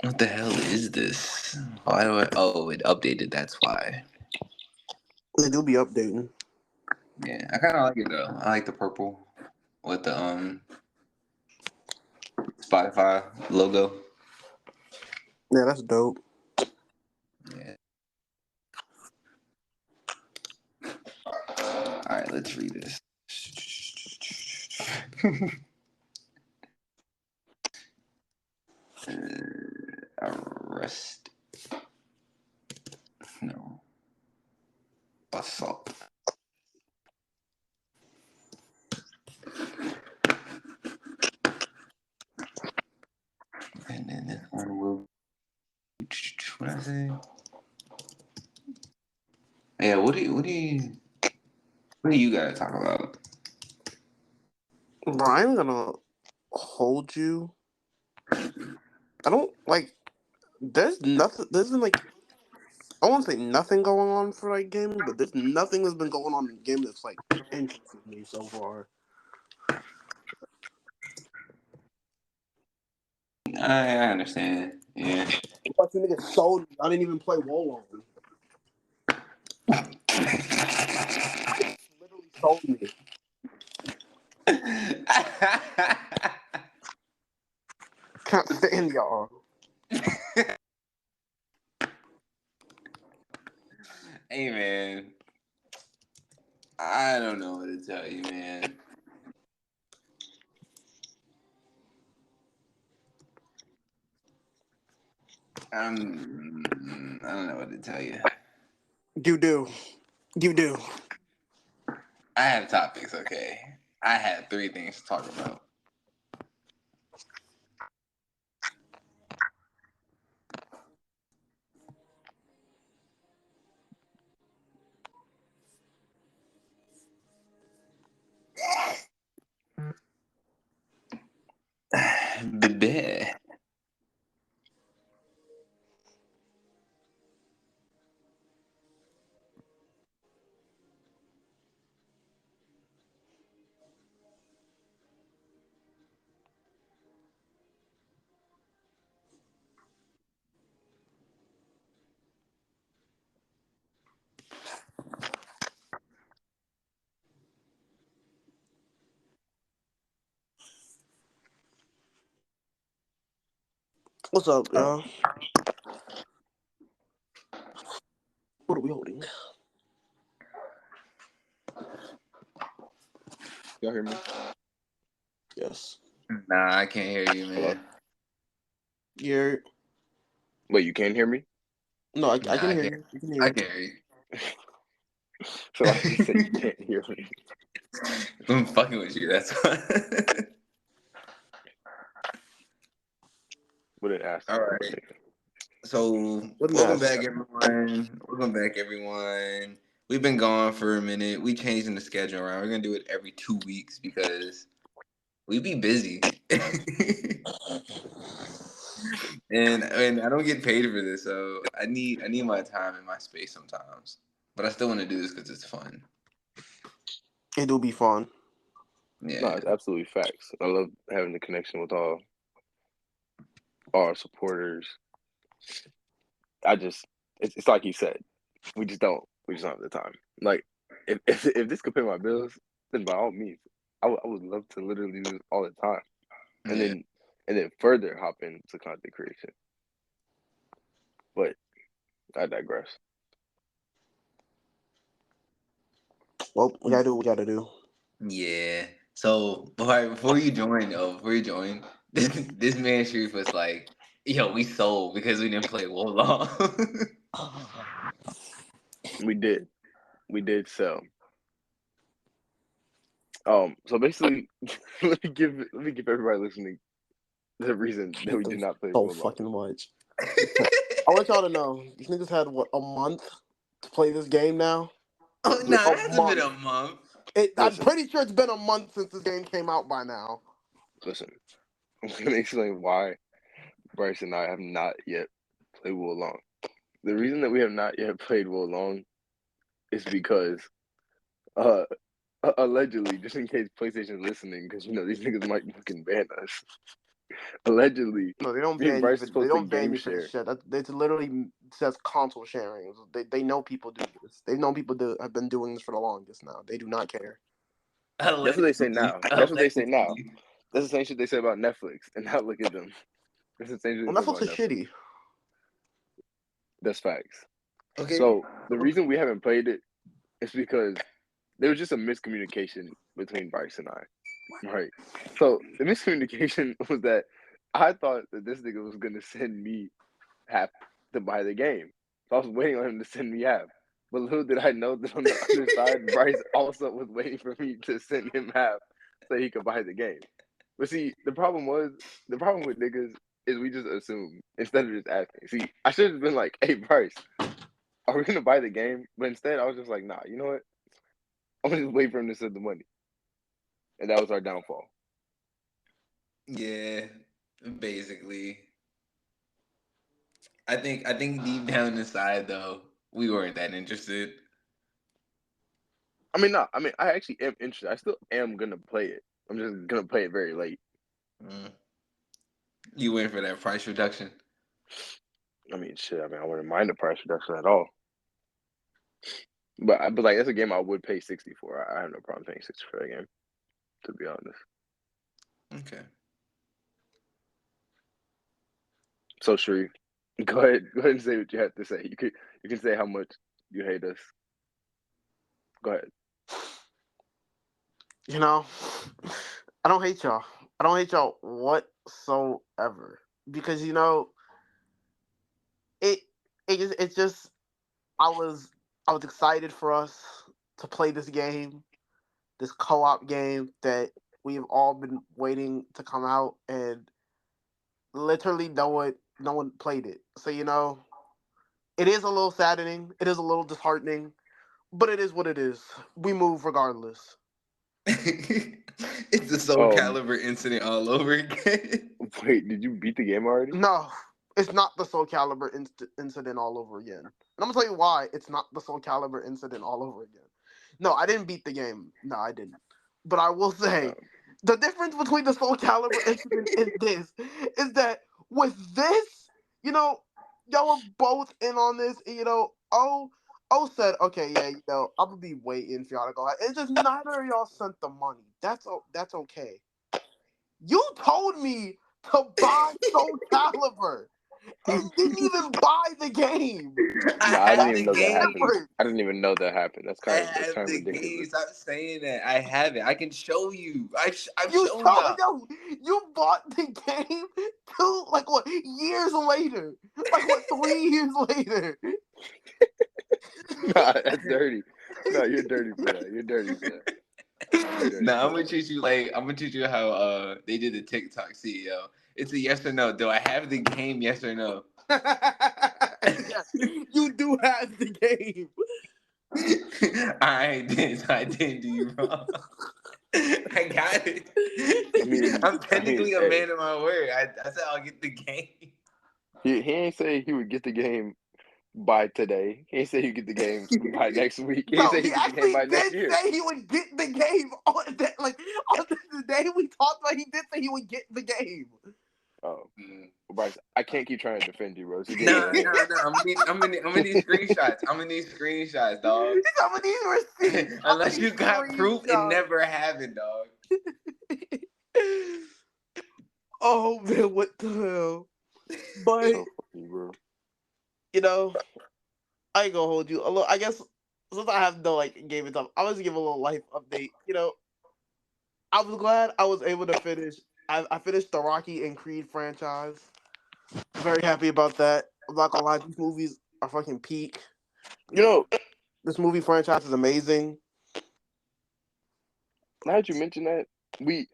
What the hell is this? Why do I? Oh, it updated. That's why. They do be updating. Yeah, I kind of like it though. I like the purple with the Spotify logo. Yeah, that's dope. Yeah. All right, let's read this. Arrest. No. Assault. And then this one will. What I say? Yeah. What do you gotta talk about? Bro, I'm gonna hold you. I don't like. There's nothing. There's been like. I won't say nothing going on for like gaming, but there's nothing that's been going on in gaming that's like interested me so far. I understand. Yeah. Plus, the nigga sold me. I didn't even play Wolong. Literally sold me. Can't stand y'all. Hey man, I don't know what to tell you, man. I don't know what to tell you. You do. You do. I have topics, okay? I had 3 things to talk about. Baby. What's up, y'all? What are we holding? Y'all hear me? Yes. Nah, I can't hear you, man. Hello? You're. Wait, you can't hear me? No, I Nah, can hear you. You can hear I you. can't hear you. So I just said you can't hear me. I'm fucking with you, that's why. What did ask? All right. So, What welcome mask? back, everyone. Welcome back, everyone. We've been gone for a minute. We changing the schedule around. We're gonna do it every 2 weeks because we be busy, and I don't get paid for this, so I need my time and my space sometimes. But I still want to do this because it's fun. It do be fun. Yeah. No, it's absolutely facts. I love having the connection with all our supporters. It's like you said, we just don't have the time. Like, if this could pay my bills, then by all means, I would love to literally do this all the time, and Yeah. then further hop into content creation. But I digress. Well, we gotta do what we gotta do. Yeah. So before you join, this man Sharif was like, "Yo, we sold because we didn't play Wolong." We did sell. So basically, let me give everybody listening the reason that we did not play so Wolong. fucking much. I want y'all to know these niggas had what, a month to play this game now. Oh no, it hasn't been a month. I'm pretty sure it's been a month since this game came out by now. Listen, I'm gonna explain why Bryce and I have not yet played Wolong. The reason that we have not yet played Wolong is because, allegedly, just in case PlayStation's listening, because these niggas might fucking ban us. allegedly, No, they don't me and ban you Bryce for are supposed to game this share. shit. It literally says console sharing. They know people do this. They've known people have been doing this for the longest now. They do not care. That's what they say Allegedly. now. That's what they say now. That's the same shit they say about Netflix. And now look at them. That's the same shit Well, they say Netflix about is Netflix. shitty. That's facts. Okay. So the reason we haven't played it is because there was just a miscommunication between Bryce and I. Right. So the miscommunication was that I thought that this nigga was gonna send me half to buy the game. So I was waiting on him to send me half. But little did I know that on the other side, Bryce also was waiting for me to send him half so he could buy the game. But see, the problem with niggas is we just assume instead of just asking. See, I should have been like, hey Bryce, are we gonna buy the game? But instead I was just like, nah, you know what? I'm gonna just wait for him to send the money. And that was our downfall. Yeah, basically. I think deep down inside though, we weren't that interested. I mean, no, I mean, I actually am interested. I still am gonna play it. I'm just gonna play it very late. Mm. You went for that price reduction. I mean, shit. I mean, I wouldn't mind the price reduction at all. But like, that's a game I would pay 60 for. I have no problem paying 60 for that game, to be honest. Okay. So Sharif, go ahead and say what you have to say. You can say how much you hate us. Go ahead. You know, I don't hate y'all. I don't hate y'all whatsoever because it it's just I was I was excited for us to play this game, this co-op game that we have all been waiting to come out, and literally no one played it. So it is a little saddening. It is a little disheartening, but it is what it is. We move regardless. It's the Soul Calibur incident all over again. Wait, did you beat the game already? No, it's not the Soul Calibur incident all over again. And I'm gonna tell you why it's not the Soul Calibur incident all over again. No, I didn't beat the game. No, I didn't. But I will say the difference between the Soul Calibur incident and this is that with this, y'all were both in on this. And, O said, okay, yeah, I'm gonna be waiting for y'all to go out. It's just neither of y'all sent the money. That's okay. You told me to buy Soul Calibur and didn't even buy the game. I No, I didn't have even the know that happened. game. I didn't even know that happened. That's I that's have kind of the game. ridiculous. Stop saying that. I have it. I can show you. I've You shown told y'all. no, you bought the game like what years later? Like what 3 years later? Nah, that's dirty. No, you're dirty for that. You're dirty for that. You're dirty Nah, for I'm gonna that. treat you like I'm gonna teach you how they did the TikTok CEO. It's a yes or no. Do I have the game? Yes or no? Yeah, you do have the game. I didn't do you wrong. I got it. I'm I mean, technically a hey, man of my word. I said I'll get the game. he ain't say he would get the game by today. He ain't say he'd get the game by next week. He ain't No, say he he'd get the game actually by next did year. say he would get the game on that. Like on the day we talked about, he did say he would get the game. Oh, Bryce, I can't keep trying to defend you, bro. It's getting Nah, annoying. nah, nah. I'm gonna need screenshots. I'm gonna need screenshots, dog. Some of these receipts, some of Unless these you got proof, it screenshots. never happened, dog. Oh man, what the hell? But So funny, bro. I ain't gonna hold you. A little, I guess since I have no game and stuff, I was give a little life update. I was glad I was able to finish. I finished the Rocky and Creed franchise. Very happy about that. I'm not gonna lie, these movies are fucking peak. You know, This movie franchise is amazing. now that you mention that, we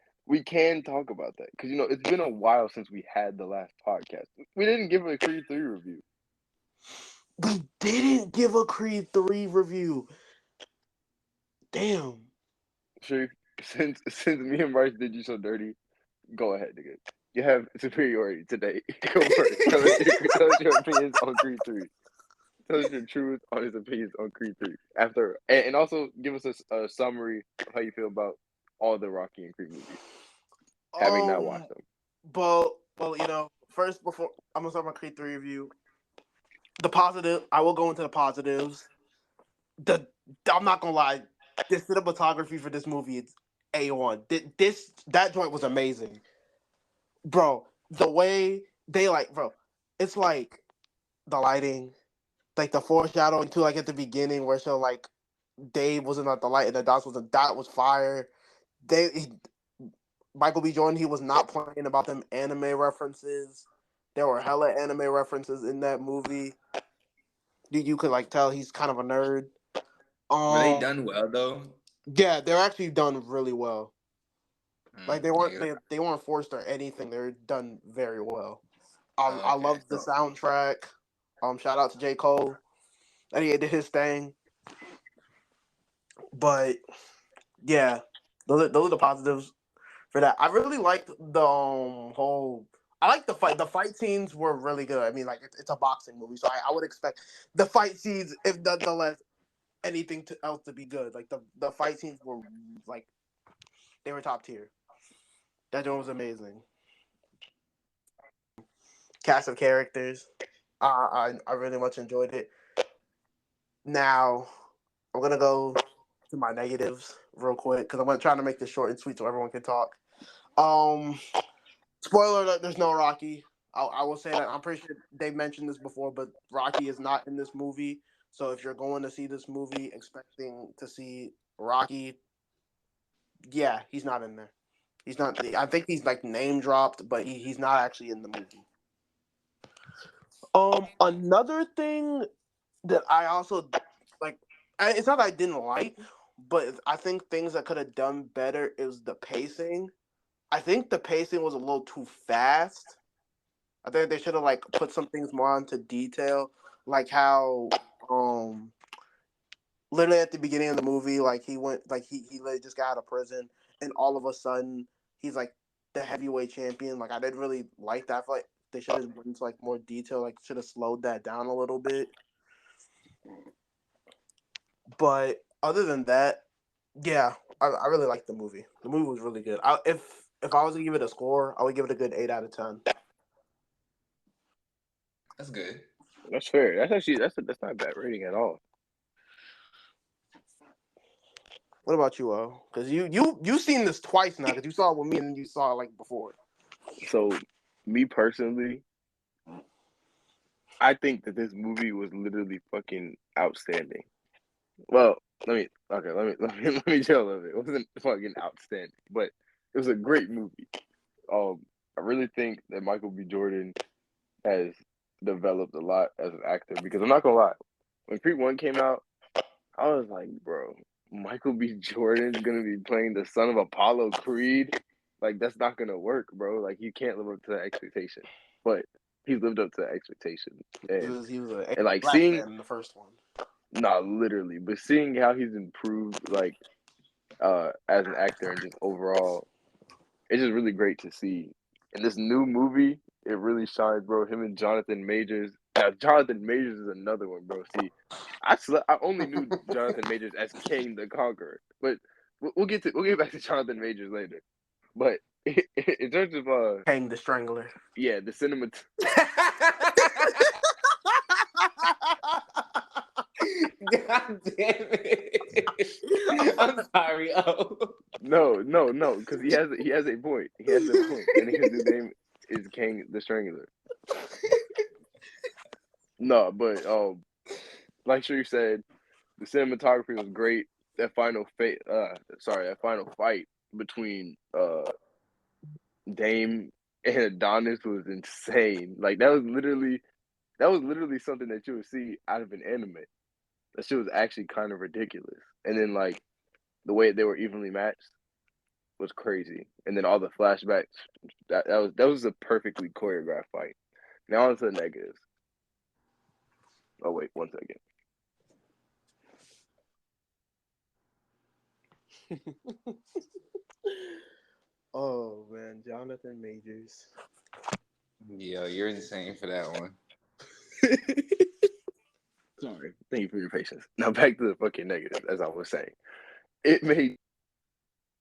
can talk about that because it's been a while since we had the last podcast. We didn't give a Creed 3 review. We didn't give a Creed 3 review. Damn. Sure, since me and Bryce did you so dirty, go ahead, nigga. You have superiority today. Go first. Tell us your opinions on Creed 3. Tell us your truth on his opinions on Creed 3. After and also give us a summary of how you feel about all the Rocky and Creed movies, having not watched them. Well, first before I'm gonna start my Creed 3 review. The positive, I will go into the positives. The I'm not gonna lie, the cinematography for this movie is A1. That joint was amazing, bro. The way they it's like the lighting, like the foreshadowing too, like at the beginning where so like Dave wasn't at the light and the dots was a dot was fire. Michael B. Jordan, he was not playing about them anime references. There were hella anime references in that movie. You could like tell he's kind of a nerd. Were they Um, done well though? yeah, they're actually done really well. Like Yeah. they weren't forced or anything. They're done very well. Oh, I okay. love the soundtrack. Shout out to J. Cole. And he did his thing. But yeah, those are the positives for that. I really liked the whole. I like the fight. The fight scenes were really good. I mean, like it's a boxing movie, so I would expect the fight scenes, if nonetheless anything else to be good. Like the fight scenes were like they were top tier. That one was amazing. Cast of characters. I really much enjoyed it. Now I'm gonna go to my negatives real quick because I'm gonna try to make this short and sweet so everyone can talk. Um, Spoiler alert: there's no Rocky. I will say that I'm pretty sure they mentioned this before, but Rocky is not in this movie. So if you're going to see this movie expecting to see Rocky, yeah, he's not in there. He's not. I think he's like name dropped, but he's not actually in the movie. Another thing that I also like, it's not that I didn't like, but I think things that could have done better is the pacing. I think the pacing was a little too fast. I think they should have like put some things more into detail, like how literally at the beginning of the movie, like he went like he literally just got out of prison, and all of a sudden he's like the heavyweight champion. Like I didn't really like that. I feel like they should have went into like more detail. Like should have slowed that down a little bit. But other than that, yeah, I really liked the movie. The movie was really good. If I was to give it a score, I would give it a good 8 out of 10. That's good. That's fair. That's actually that's not a bad rating at all. What about you, Because you seen this twice now. Because you saw it with me and then you saw it like before. So, me personally, I think that this movie was literally fucking outstanding. Well, let me let me chill a little bit. It wasn't fucking outstanding, but it was a great movie. I really think that Michael B. Jordan has developed a lot as an actor because I'm not gonna lie, when Creed 1 came out, I was like, bro, Michael B. Jordan's gonna be playing the son of Apollo Creed. Like that's not gonna work, bro. Like you can't live up to that expectation. But he's lived up to that expectation. He was a And like black seeing man in the first one. not literally, but seeing how he's improved like as an actor and just overall, it's just really great to see. In this new movie, it really shines, bro. Him and Jonathan Majors. Now Jonathan Majors is another one, bro. See, I only knew Jonathan Majors as Kang the Conqueror, but we'll get back to Jonathan Majors later. But in terms of Kang the Strangler. yeah, the cinema. God damn it! I'm sorry. Oh, No, because he has a point. He has a point. That nigga's new name is Kang the Strangler. No, but like Sheree said, the cinematography was great. That final fight between Dame and Adonis was insane. Like that was literally something that you would see out of an anime. That shit was actually kind of ridiculous. And then like the way they were evenly matched was crazy. And then all the flashbacks, that was a perfectly choreographed fight. Now on to the negatives. Oh wait, 1 second. Oh man, Jonathan Majors. yo, you're insane for that one. Sorry. Thank you for your patience. Now back to the fucking negatives, as I was saying. It made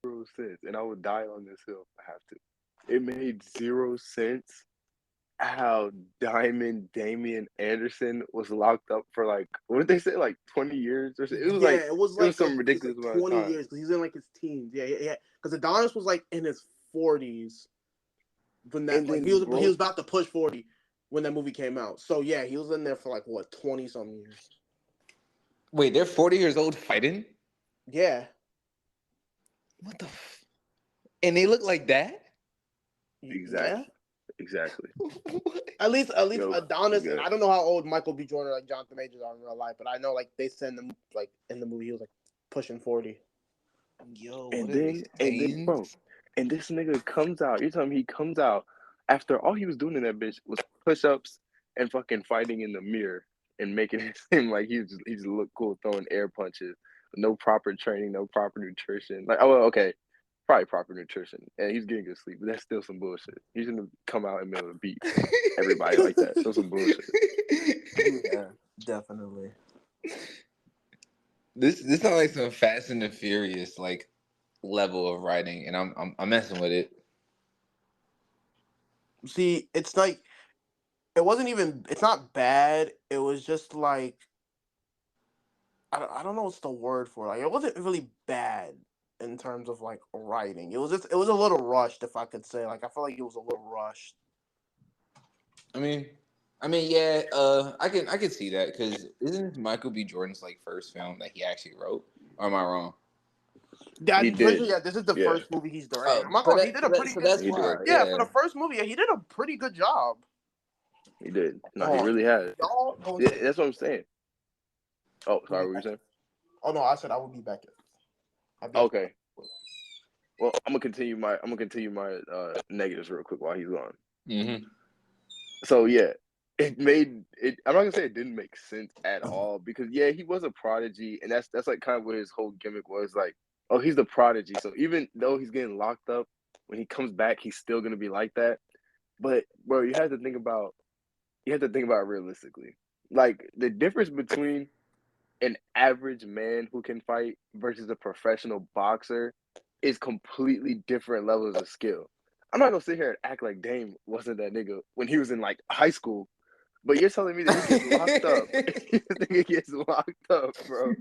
zero sense, and I would die on this hill if I have to. it made 0 sense how Diamond Damian Anderson was locked up for like what did they say, like 20 years or so? It was Yeah, like it was it was like some it was ridiculous like amount of 20 time. years because he's in like his teens. Yeah. Because Adonis was like in his 40s when that And like then he bro, was about to push 40 when that movie came out. So yeah, he was in there for like what 20 some years. Wait, they're 40 years old fighting? Yeah. What the? And they look like that? Yeah. exactly. At least Yo, Adonis, and yeah. I don't know how old Michael B. Jordan or like Jonathan Majors are in real life, but I know like they send them like in the movie he was like pushing 40. Yo, what And are they then, bro, saying? and this nigga comes out. You're telling me he comes out after all he was doing in that bitch was push-ups and fucking fighting in the mirror and making it seem like he just looked cool throwing air punches. No proper training, no proper nutrition. Like, oh, well, okay, probably proper nutrition, and he's getting good sleep, but that's still some bullshit. He shouldn't come out in the middle of a beat everybody like that. Still some bullshit. Yeah, definitely. This sounds like some Fast and the Furious like level of writing, and I'm messing with it. See, it's like it's not bad. It was just like I don't know what's the word for it. Like it wasn't really bad in terms of like writing. It was a little rushed, if I could say. Like I feel like it was a little rushed. I mean, yeah. I can see that because isn't this Michael B. Jordan's like first film that he actually wrote? Or am I wrong? Yeah, He I'm pretty sure. did, Yeah, this is the yeah, first movie he's directing. Oh, I'm not gonna. He did a pretty so good. that's he why. directed. Yeah, for the Yeah. first movie, yeah, he did a pretty good job. He did. No, he Oh, really has. y'all going Yeah, to that's what I'm saying. Oh, we'll sorry, be what were you back. saying? Oh no, I said I would be back. I'll be. Okay. Well, I'm gonna continue my negatives real quick while he's on. Mm-hmm. So yeah, it made it. I'm not gonna say it didn't make sense at all because yeah, he was a prodigy, and that's like kind of what his whole gimmick was. Like, oh, he's the prodigy, so even though he's getting locked up, when he comes back, he's still gonna be like that. But bro, you have to think about it realistically. Like the difference between an average man who can fight versus a professional boxer is completely different levels of skill. I'm not gonna sit here and act like Dame wasn't that nigga when he was in like high school, but you're telling me that he gets locked up. This nigga gets locked up, bro,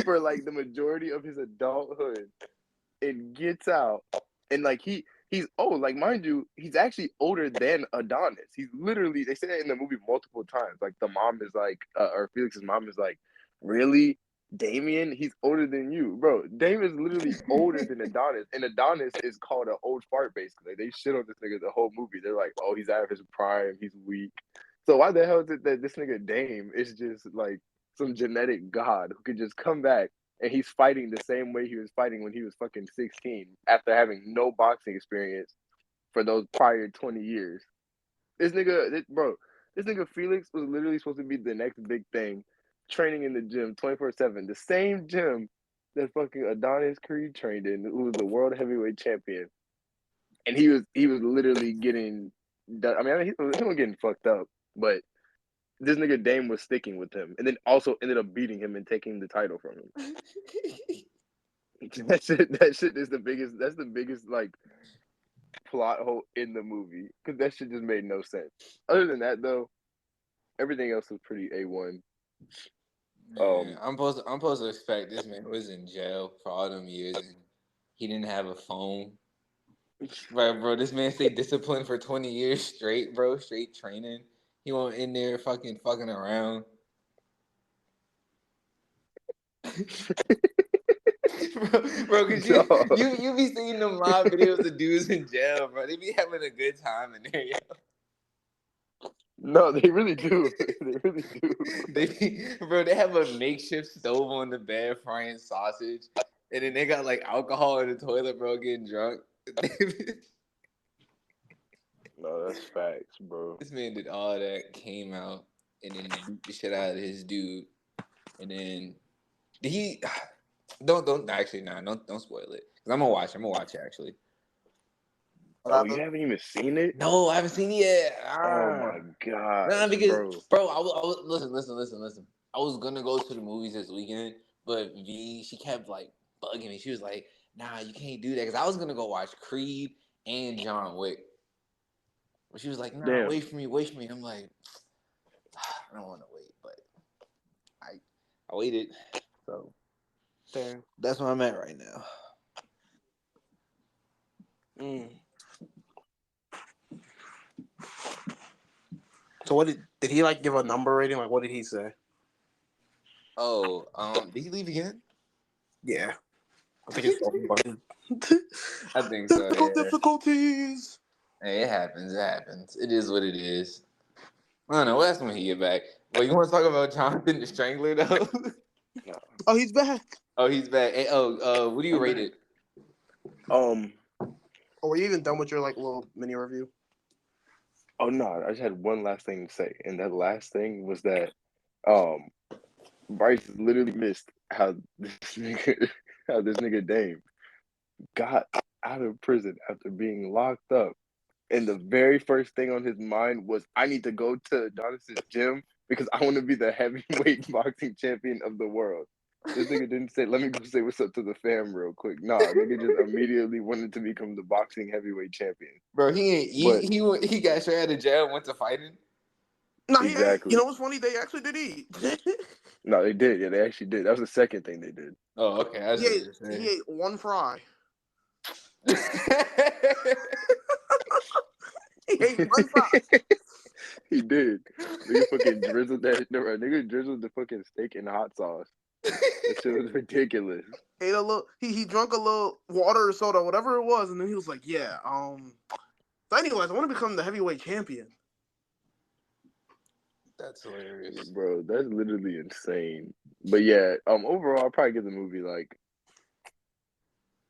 for like the majority of his adulthood and gets out and like he's old. Like mind you, he's actually older than Adonis. He's literally they say that in the movie multiple times. Like the mom is like or Felix's mom is like, really? Damien, he's older than you, bro. Damien is literally older than Adonis, and Adonis is called an old fart. Basically, they shit on this nigga the whole movie. They're like, "Oh, he's out of his prime. He's weak." So why the hell is it that this nigga Dame is just like some genetic god who could just come back and he's fighting the same way he was fighting when he was fucking 16 after having no boxing experience for those prior 20 years. This nigga Felix was literally supposed to be the next big thing, training in the gym 24/7, the same gym that fucking Adonis Creed trained in, who was the world heavyweight champion, and he was literally getting. I mean, he was getting fucked up, but this nigga Dame was sticking with him, and then also ended up beating him and taking the title from him. That shit is the biggest. That's the biggest like plot hole in the movie because that shit just made no sense. Other than that, though, everything else was pretty A1. Man, I'm supposed to expect this man was in jail for all them years and he didn't have a phone. Right, bro, this man stayed disciplined for 20 years straight, bro, straight training. He went in there fucking around. bro, cause No, you be seeing them live videos of dudes in jail, bro. They be having a good time in there, yo. no, they really do. They really do. They have a makeshift stove on the bed frying sausage, and then they got like alcohol in the toilet, bro, getting drunk. No, that's facts, bro. This man did all that, came out, and then beat the shit out of his dude, and then did he? Don't actually don't spoil it because I'm gonna watch. I'm gonna watch it actually. Oh, you haven't even seen it? No, I haven't seen it yet. Oh my Nah, gosh, because bro. bro, I was listen. I was gonna go to the movies this weekend, but V she kept like bugging me. She was like, "Nah, you can't do that." Because I was gonna go watch Creed and John Wick. But she was like, "Nah, Damn. wait for me, wait for me." I'm like, I don't want to wait, but I waited. So Damn. that's where I'm at right now. So what did he like give a number rating? Like what did he say? Oh, did he leave again? Yeah. I think it's I think so. technical Yeah. difficulties. Hey, it happens. It happens. It is what it is. I don't know. What else when he get back? Well, you want to talk about Jonathan the Strangler though? Oh, he's back. Oh, he's back. Hey, what do you rate it? Oh, were you even done with your like little mini review? Oh no, I just had one last thing to say, and that last thing was that Bryce literally missed how this nigga Dame got out of prison after being locked up. And the very first thing on his mind was, I need to go to Adonis's gym because I want to be the heavyweight boxing champion of the world. This nigga didn't say, let me go say what's up to the fam real quick. Nah, nigga just immediately wanted to become the boxing heavyweight champion. Bro, he got straight out of jail and went to fighting. No, exactly. You know what's funny? They actually did eat. No, they did. Yeah, they actually did. That was the second thing they did. Oh, okay. He ate one fry. He ate one fry. He did. Nigga fucking drizzled that. No, nigga drizzled the fucking steak in hot sauce. That shit was ridiculous. Ate a little. He drank a little water or soda, whatever it was, and then he was like, "Yeah, So, anyways, I want to become the heavyweight champion." That's hilarious, bro. That's literally insane. But yeah, overall, I'll probably give the movie like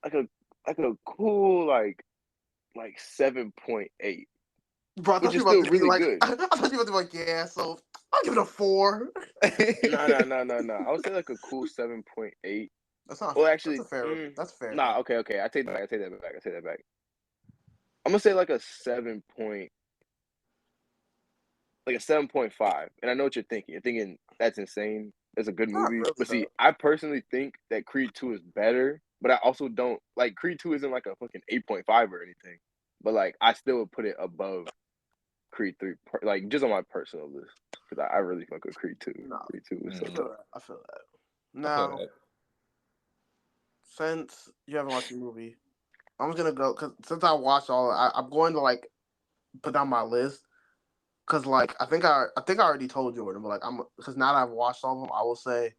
a cool like 7.8. Bro, I thought Which you is were about still to be really like, good. I thought you were about to be like, yeah. So I'll give it a 4. No. I would say like a cool 7.8. That's not. Well, actually, that's fair. That's fair. Nah, okay. I take that back. I'm gonna say like a 7.5. And I know what you're thinking. You're thinking that's insane. It's a good movie. Really, but see, I personally think that Creed 2 is better, but I also don't like Creed 2 isn't like a fucking 8.5 or anything. But like I still would put it above Creed 3, like just on my personal list. Because I really fuck with Creed 2. No, Creed 2 was so dope. I feel that. Now, since you haven't watched the movie, I'm just gonna go because since I watched all, I'm going to like put down my list because like I think I already told Jordan, but like because now that I've watched all of them, I will say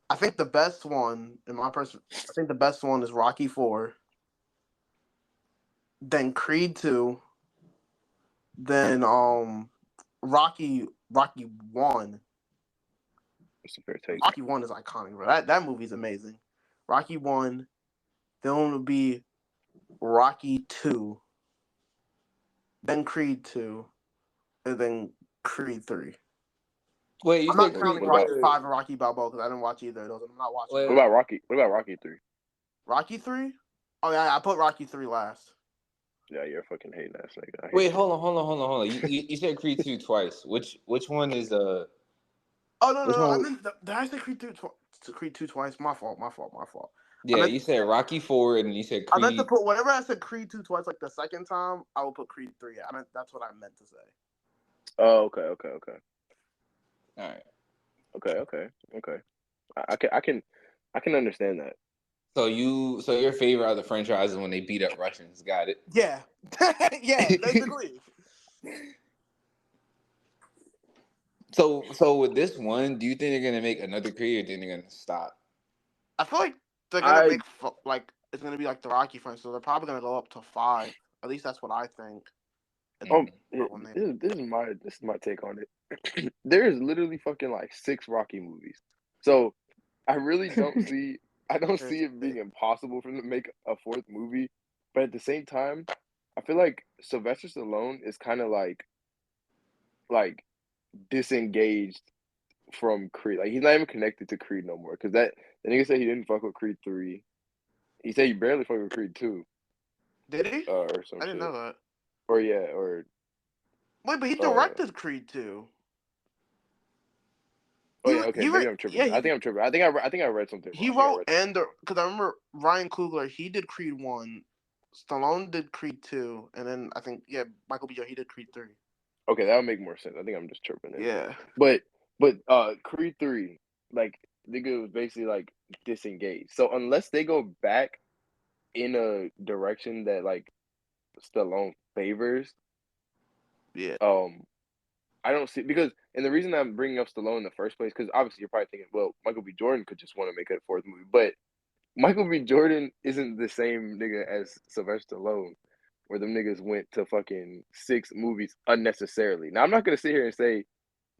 I think the best one in my I think the best one is Rocky 4, then Creed 2, then Rocky 1. It's a fair take. Rocky 1 is iconic, bro. That movie's amazing. Rocky 1, then it would be Rocky 2, then Creed 2, and then Creed 3. Wait, you I'm said not Creed counting Rocky 5 and Rocky Balboa because I didn't watch either of those. I'm not watching. What about Rocky? What about Rocky 3? Rocky 3? Oh yeah, I put Rocky 3 last. Yeah, you're a fucking hating ass nigga. Wait, hold on. You said Creed 2 twice. Which one is Oh no! One? I meant did I say Creed 2 Creed 2 twice? My fault. Yeah, you said Rocky 4 and you said Creed. I meant to put whenever I said Creed 2 twice, like the second time, I will put Creed 3. That's what I meant to say. Oh, okay. All right. Okay. I can understand that. So your favorite are the franchises when they beat up Russians. Got it. Yeah. Yeah, basically. So with this one, do you think they're gonna make another Creed or do you think they're gonna stop? I feel like they're gonna make like it's gonna be like the Rocky franchise, so they're probably gonna go up to 5. At least that's what I think. This is my take on it. There is literally fucking like 6 Rocky movies, so I really don't see. I don't see it being impossible for them to make a 4th movie, but at the same time, I feel like Sylvester Stallone is kind of like disengaged from Creed. Like he's not even connected to Creed no more. Because the nigga said he didn't fuck with Creed 3. He said he barely fucked with Creed 2. Did he? Or some I didn't know that. Or wait, but he directed Creed 2. Oh yeah, okay. Maybe I'm tripping. I think I'm tripping. I think I read something. He wrote because I remember Ryan Coogler. He did Creed 1, Stallone did Creed 2, and then I think Michael B. Jordan, he did Creed 3. Okay, that would make more sense. I think I'm just tripping it. Yeah. But Creed 3, like nigga was basically like disengaged. So unless they go back in a direction that like Stallone favors, Yeah. I don't see because and the reason I'm bringing up Stallone in the first place because obviously you're probably thinking, well, Michael B. Jordan could just want to make a fourth movie, but Michael B. Jordan isn't the same nigga as Sylvester Stallone, where them niggas went to fucking 6 movies unnecessarily. Now I'm not gonna sit here and say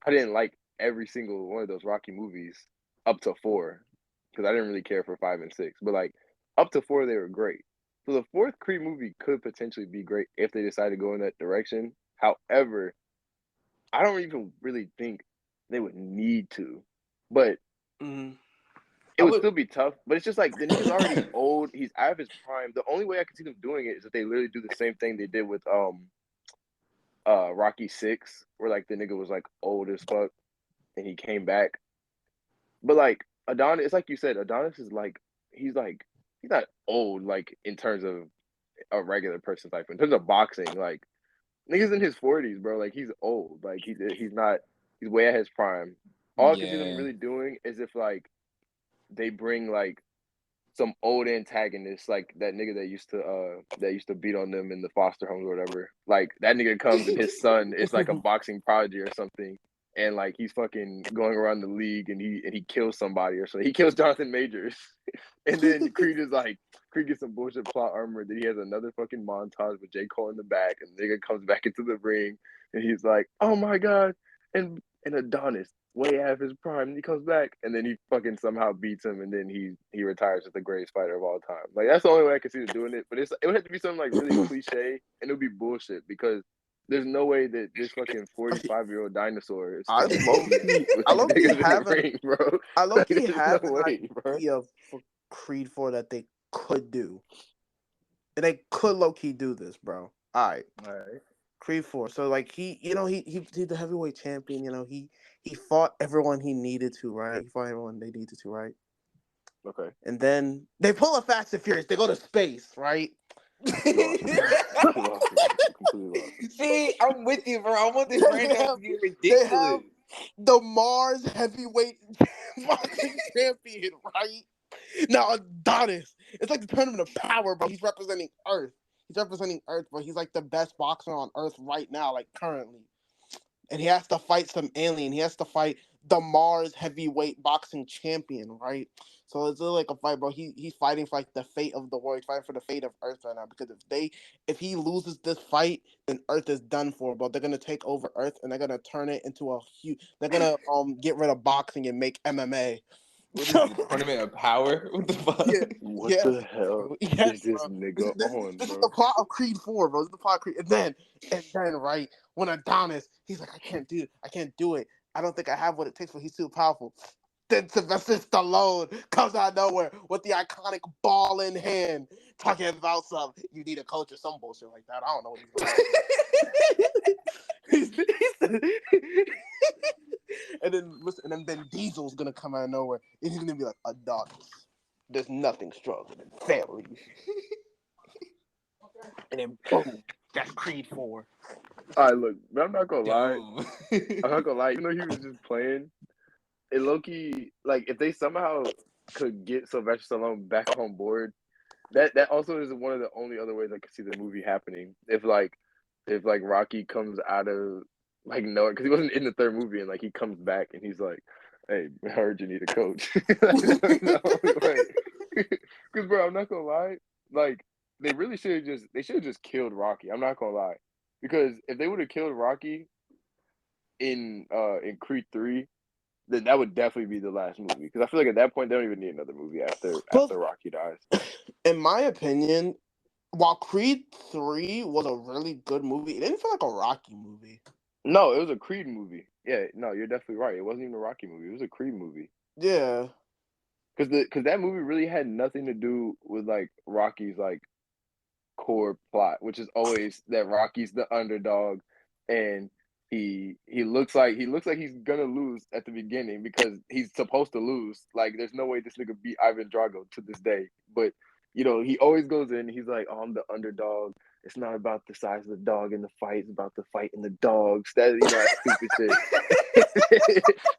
I didn't like every single one of those Rocky movies up to 4 because I didn't really care for 5 and 6, but like up to 4 they were great. So the fourth Creed movie could potentially be great if they decide to go in that direction. However, I don't even really think they would need to, but Mm-hmm. it I would would. still be tough. But it's just like the nigga's already old. He's out of his prime. The only way I can see them doing it is if they literally do the same thing they did with Rocky 6, where like the nigga was like old as fuck and he came back. But like Adonis, it's like you said, Adonis is like he's not old like in terms of a regular person's life. In terms of boxing, like niggas in his 40s, bro. Like he's old. Like he's not. He's way at his prime. All I can see them Yeah. really doing is if like they bring like some old antagonist, like that nigga that used to beat on them in the foster homes or whatever. Like that nigga comes and his son is like a boxing prodigy or something, and like he's fucking going around the league and he kills somebody or something. He kills Jonathan Majors, and then Creed gets some bullshit plot armor. Then he has another fucking montage with J. Cole in the back, and the nigga comes back into the ring, and he's like, "Oh my god!" and Adonis way out of his prime. And he comes back, and then he fucking somehow beats him, and then he retires as the greatest fighter of all time. Like that's the only way I can see him doing it. But it would have to be something like really cliche, and it would be bullshit because there's no way that this fucking 45-year-old dinosaur is I standing low key, with I these low key niggas in have the an, ring, bro. I low Like key there's no have an way, bro. idea for Creed 4 that they could do, and they could low key do this, bro. All right. All right. Creed 4. So like he's the heavyweight champion. He fought everyone he needed to, right? He fought everyone they needed to, right? Okay. And then they pull a Fast and Furious. They go to space, right? You lost me, bro. You lost me. You completely lost me. See, I'm with you, bro. I want this they franchise have to get they have ridiculous. the Mars heavyweight boxing champion, right? Now Adonis, it's like the tournament of power, bro. He's representing Earth. He's representing Earth, bro. He's like the best boxer on Earth right now, like currently. And he has to fight some alien. He has to fight the Mars heavyweight boxing champion, right? So it's really like a fight, bro. He's fighting for like the fate of the world. He's fighting for the fate of Earth right now. Because if he loses this fight, then Earth is done for, bro. They're gonna take over Earth and they're gonna turn it into a huge. They're gonna get rid of boxing and make MMA. What is the tournament of power? What the fuck? Yeah, What yes, the hell bro. Yes, is this bro. nigga on, This is bro? the plot of Creed 4, bro. This is the plot of Creed. And then, right, when Adonis, he's like, I can't do it. I don't think I have what it takes for he's too powerful. Then Sylvester Stallone comes out of nowhere with the iconic ball in hand, talking about you need a coach or some bullshit like that. I don't know what he's gonna and then listen, and then Vin Diesel's gonna come out of nowhere, and he's gonna be like, Adonis, there's nothing stronger than family. And then boom, that's Creed 4. All right, look, but I'm not gonna lie. Dumb. I'm not gonna lie. Even though he was just playing, it low key like if they somehow could get Sylvester Stallone back on board, that also is one of the only other ways I could see the movie happening. If Rocky comes out of like nowhere because he wasn't in the third movie and like he comes back and he's like, "Hey, I heard you need a coach." Because bro, I'm not gonna lie, like they really should have just killed Rocky. I'm not gonna lie, because if they would have killed Rocky in Creed 3, then that would definitely be the last movie. Because I feel like at that point they don't even need another movie Plus, after Rocky dies. in my opinion, while Creed 3 was a really good movie, it didn't feel like a Rocky movie. No, it was a Creed movie. Yeah, no, you're definitely right. It wasn't even a Rocky movie. It was a Creed movie. Yeah. Because that movie really had nothing to do with like Rocky's like core plot, which is always that Rocky's the underdog, and he looks like he's gonna lose at the beginning because he's supposed to lose. Like, there's no way this nigga beat Ivan Drago to this day. But he always goes in. He's like, "Oh, I'm the underdog. It's not about the size of the dog in the fight. It's about the fight in the dogs." That stupid shit.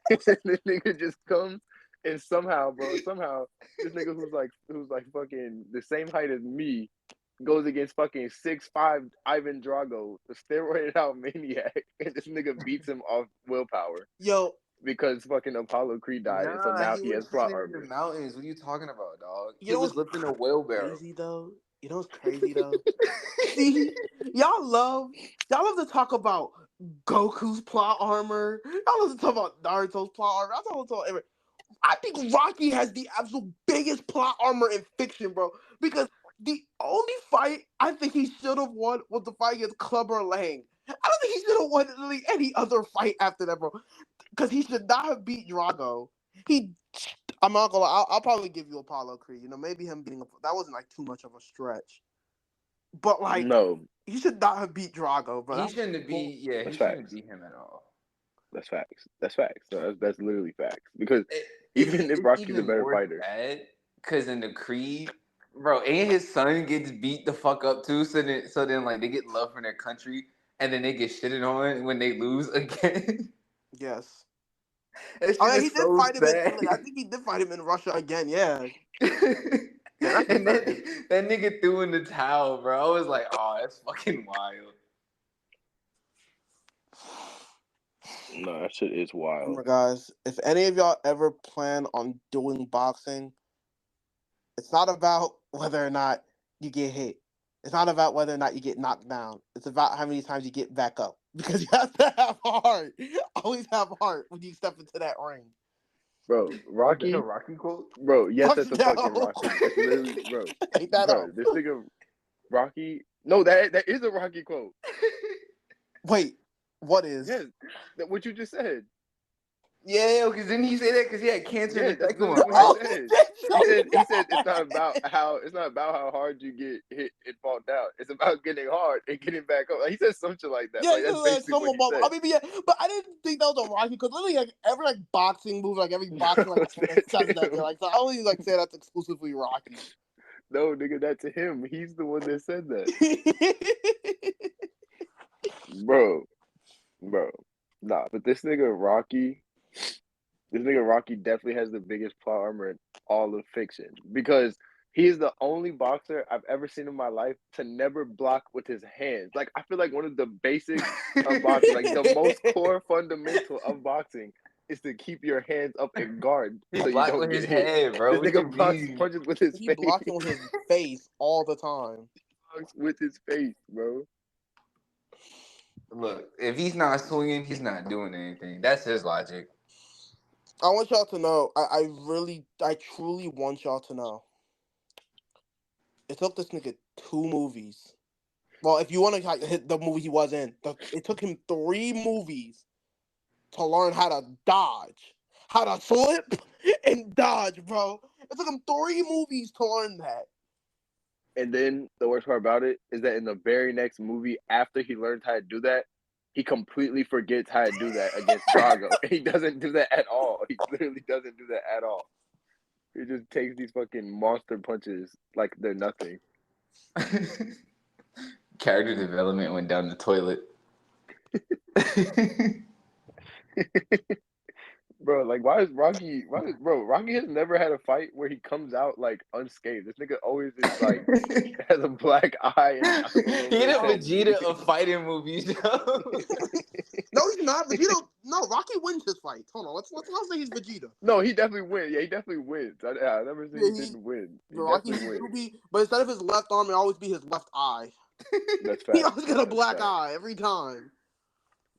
The nigga just comes and somehow, bro, this nigga who's like fucking the same height as me goes against fucking 6'5" Ivan Drago, the steroided out maniac, and this nigga beats him off willpower. Yo, because fucking Apollo Creed died, and so Nah, now he he was has plot training in the armor. mountains. What are you talking about, dog? you He know was what's lifting a wheelbarrow. crazy though? You know what's crazy though? See, y'all love to talk about Goku's plot armor. Y'all love to talk about Naruto's plot armor. I think Rocky has the absolute biggest plot armor in fiction, bro. Because the only fight I think he should have won was the fight against Clubber Lang. I don't think he should have won literally any other fight after that, bro. Because he should not have beat Drago. I'm not gonna lie, I'll probably give you Apollo Creed. Maybe him beating that wasn't like too much of a stretch. But like, No, he should not have beat Drago, bro. He shouldn't have beat. Yeah, he shouldn't beat him at all. That's facts. That's facts. No, that's literally facts. Because It's even if Rocky's a even better more fighter, sad because in the Creed, bro, and his son gets beat the fuck up too. So then like they get love from their country, and then they get shitted on when they lose again. Yes. That Oh shit yeah, he is did so fight him sad. I think he did fight him in Russia again. Yeah. And then that nigga threw in the towel, bro. I was like, oh, that's fucking wild. no, that shit is wild. Remember, guys, if any of y'all ever plan on doing boxing, it's not about whether or not you get hit. It's not about whether or not you get knocked down. It's about how many times you get back up. Because you have to have heart. Always have heart when you step into that ring. Bro, Rocky. A Rocky quote? Bro, yes, Fuck that's a no. fucking Rocky. That's literally, bro. Take that Bro, out. this nigga Rocky. No, that is a Rocky quote. Wait, what is? Yes, what you just said. Yeah, because didn't he say that? Because he had cancer in Yeah, the that's second literally one. what he Oh, said. He said it's not about how hard you get hit and fall down. It's about getting hard and getting back up. Like, he said some shit like that. Yeah, Like that's basically what he said. I mean, yeah, but I didn't think that was a Rocky because literally, like every like boxing move, like every boxing like opponent says that. They're like, so I only like say that's exclusively Rocky. No, nigga, that's him. He's the one that said that. bro. Nah, but this nigga Rocky definitely has the biggest plot armor in all of fiction because he is the only boxer I've ever seen in my life to never block with his hands. Like I feel like one of the basics of boxing, like the most core fundamental of boxing, is to keep your hands up and guard he so you blocked don't with get his hit. head, bro. This What you nigga blocks mean? punches with his He face. blocking with his face all the time. Blocks with his face, bro. Look, if he's not swinging, he's not doing anything. That's his logic. I want y'all to know. I truly want y'all to know. It took this nigga 2 movies. Well, if you want to hit the movie he was in, it took him 3 movies to learn how to dodge, how to flip and dodge, bro. It took him 3 movies to learn that. And then the worst part about it is that in the very next movie, after he learns how to do that, he completely forgets how to do that against Drago. He doesn't do that at all. He literally doesn't do that at all. He just takes these fucking monster punches like they're nothing. Character development went down the toilet. Bro, like Rocky has never had a fight where he comes out like unscathed. This nigga always is like has a black eye and a little He bit the of head Vegeta bleeding. of fighting movies, yo. No, he's not. Vegeta. No, Rocky wins his fight. Hold on. Let's not say he's Vegeta. No, he definitely wins. Yeah, he definitely wins. I never said he didn't win. He Rocky definitely wins. but instead of his left arm, it always be his left eye. That's fact. He always got a black eye every time.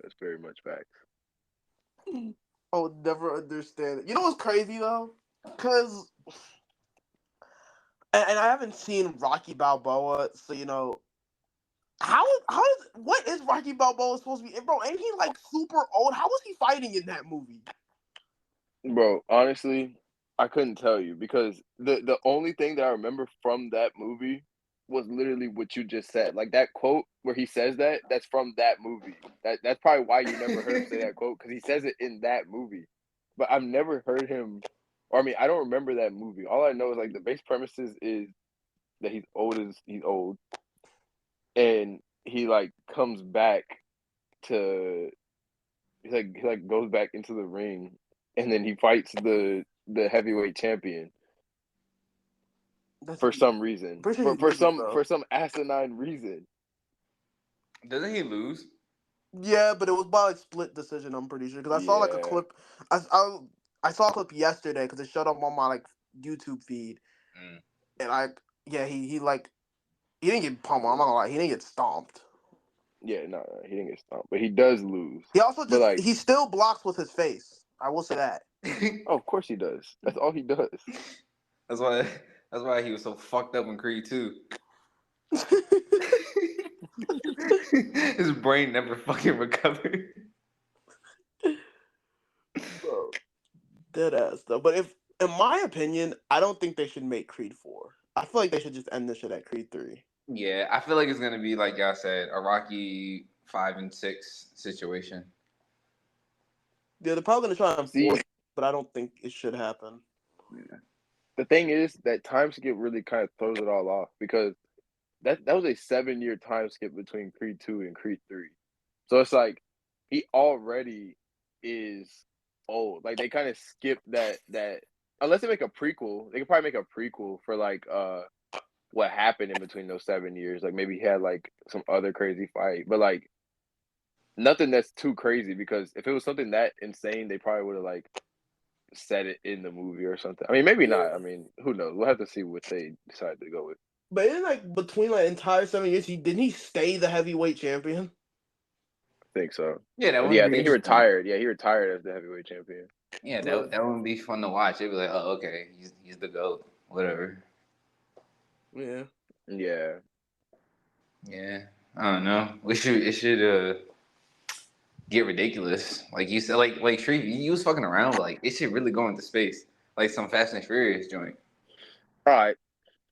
That's very much facts. I would never understand it. You know what's crazy though? Because, and I haven't seen Rocky Balboa, so what is Rocky Balboa supposed to be? Bro, ain't he like super old? How was he fighting in that movie? Bro, honestly, I couldn't tell you because the only thing that I remember from that movie was literally what you just said. Like that quote where he says that's from that movie. That's probably why you never heard him say that quote because he says it in that movie. But I've never heard him, or I mean, I don't remember that movie. All I know is like the base premises is that he's old as he's old, and he like comes back to he like goes back into the ring, and then he fights the heavyweight champion for some reason, for some asinine reason. Doesn't he lose? Yeah, but it was by like split decision. I'm pretty sure because I saw like a clip. I saw a clip yesterday because it showed up on my like YouTube feed, and he didn't get pummeled. I'm not gonna lie, he didn't get stomped. Yeah, no, he didn't get stomped, but he does lose. He also he still blocks with his face. I will say that. Oh, of course he does. That's all he does. That's why he was so fucked up in Creed 2. His brain never fucking recovered. Bro, dead ass though. But in my opinion, I don't think they should make Creed 4. I feel like they should just end this shit at Creed 3. Yeah, I feel like it's gonna be like y'all said, a Rocky 5 and 6 situation. Yeah, they're probably gonna try and force it, but I don't think it should happen. Yeah. The thing is that time skip really kind of throws it all off because that was a 7-year time skip between Creed 2 and Creed 3. So it's like he already is old. Like they kind of skip that unless they make a prequel, they could probably make a prequel for like what happened in between those 7 years. Like maybe he had like some other crazy fight, but like nothing that's too crazy because if it was something that insane, they probably would have like said it in the movie or something. I mean, maybe not. I mean, who knows? We'll have to see what they decide to go with. But in like between like entire 7 years, didn't he stay the heavyweight champion? I think so. Yeah, I think he retired. Yeah, he retired as the heavyweight champion. Yeah, that would be fun to watch. It'd be like, oh, okay, he's the GOAT. Whatever. Yeah. Yeah. Yeah. I don't know. It should get ridiculous. Like you said, like Shreve, you was fucking around, but like it should really go into space. Like some Fast and Furious joint. All right.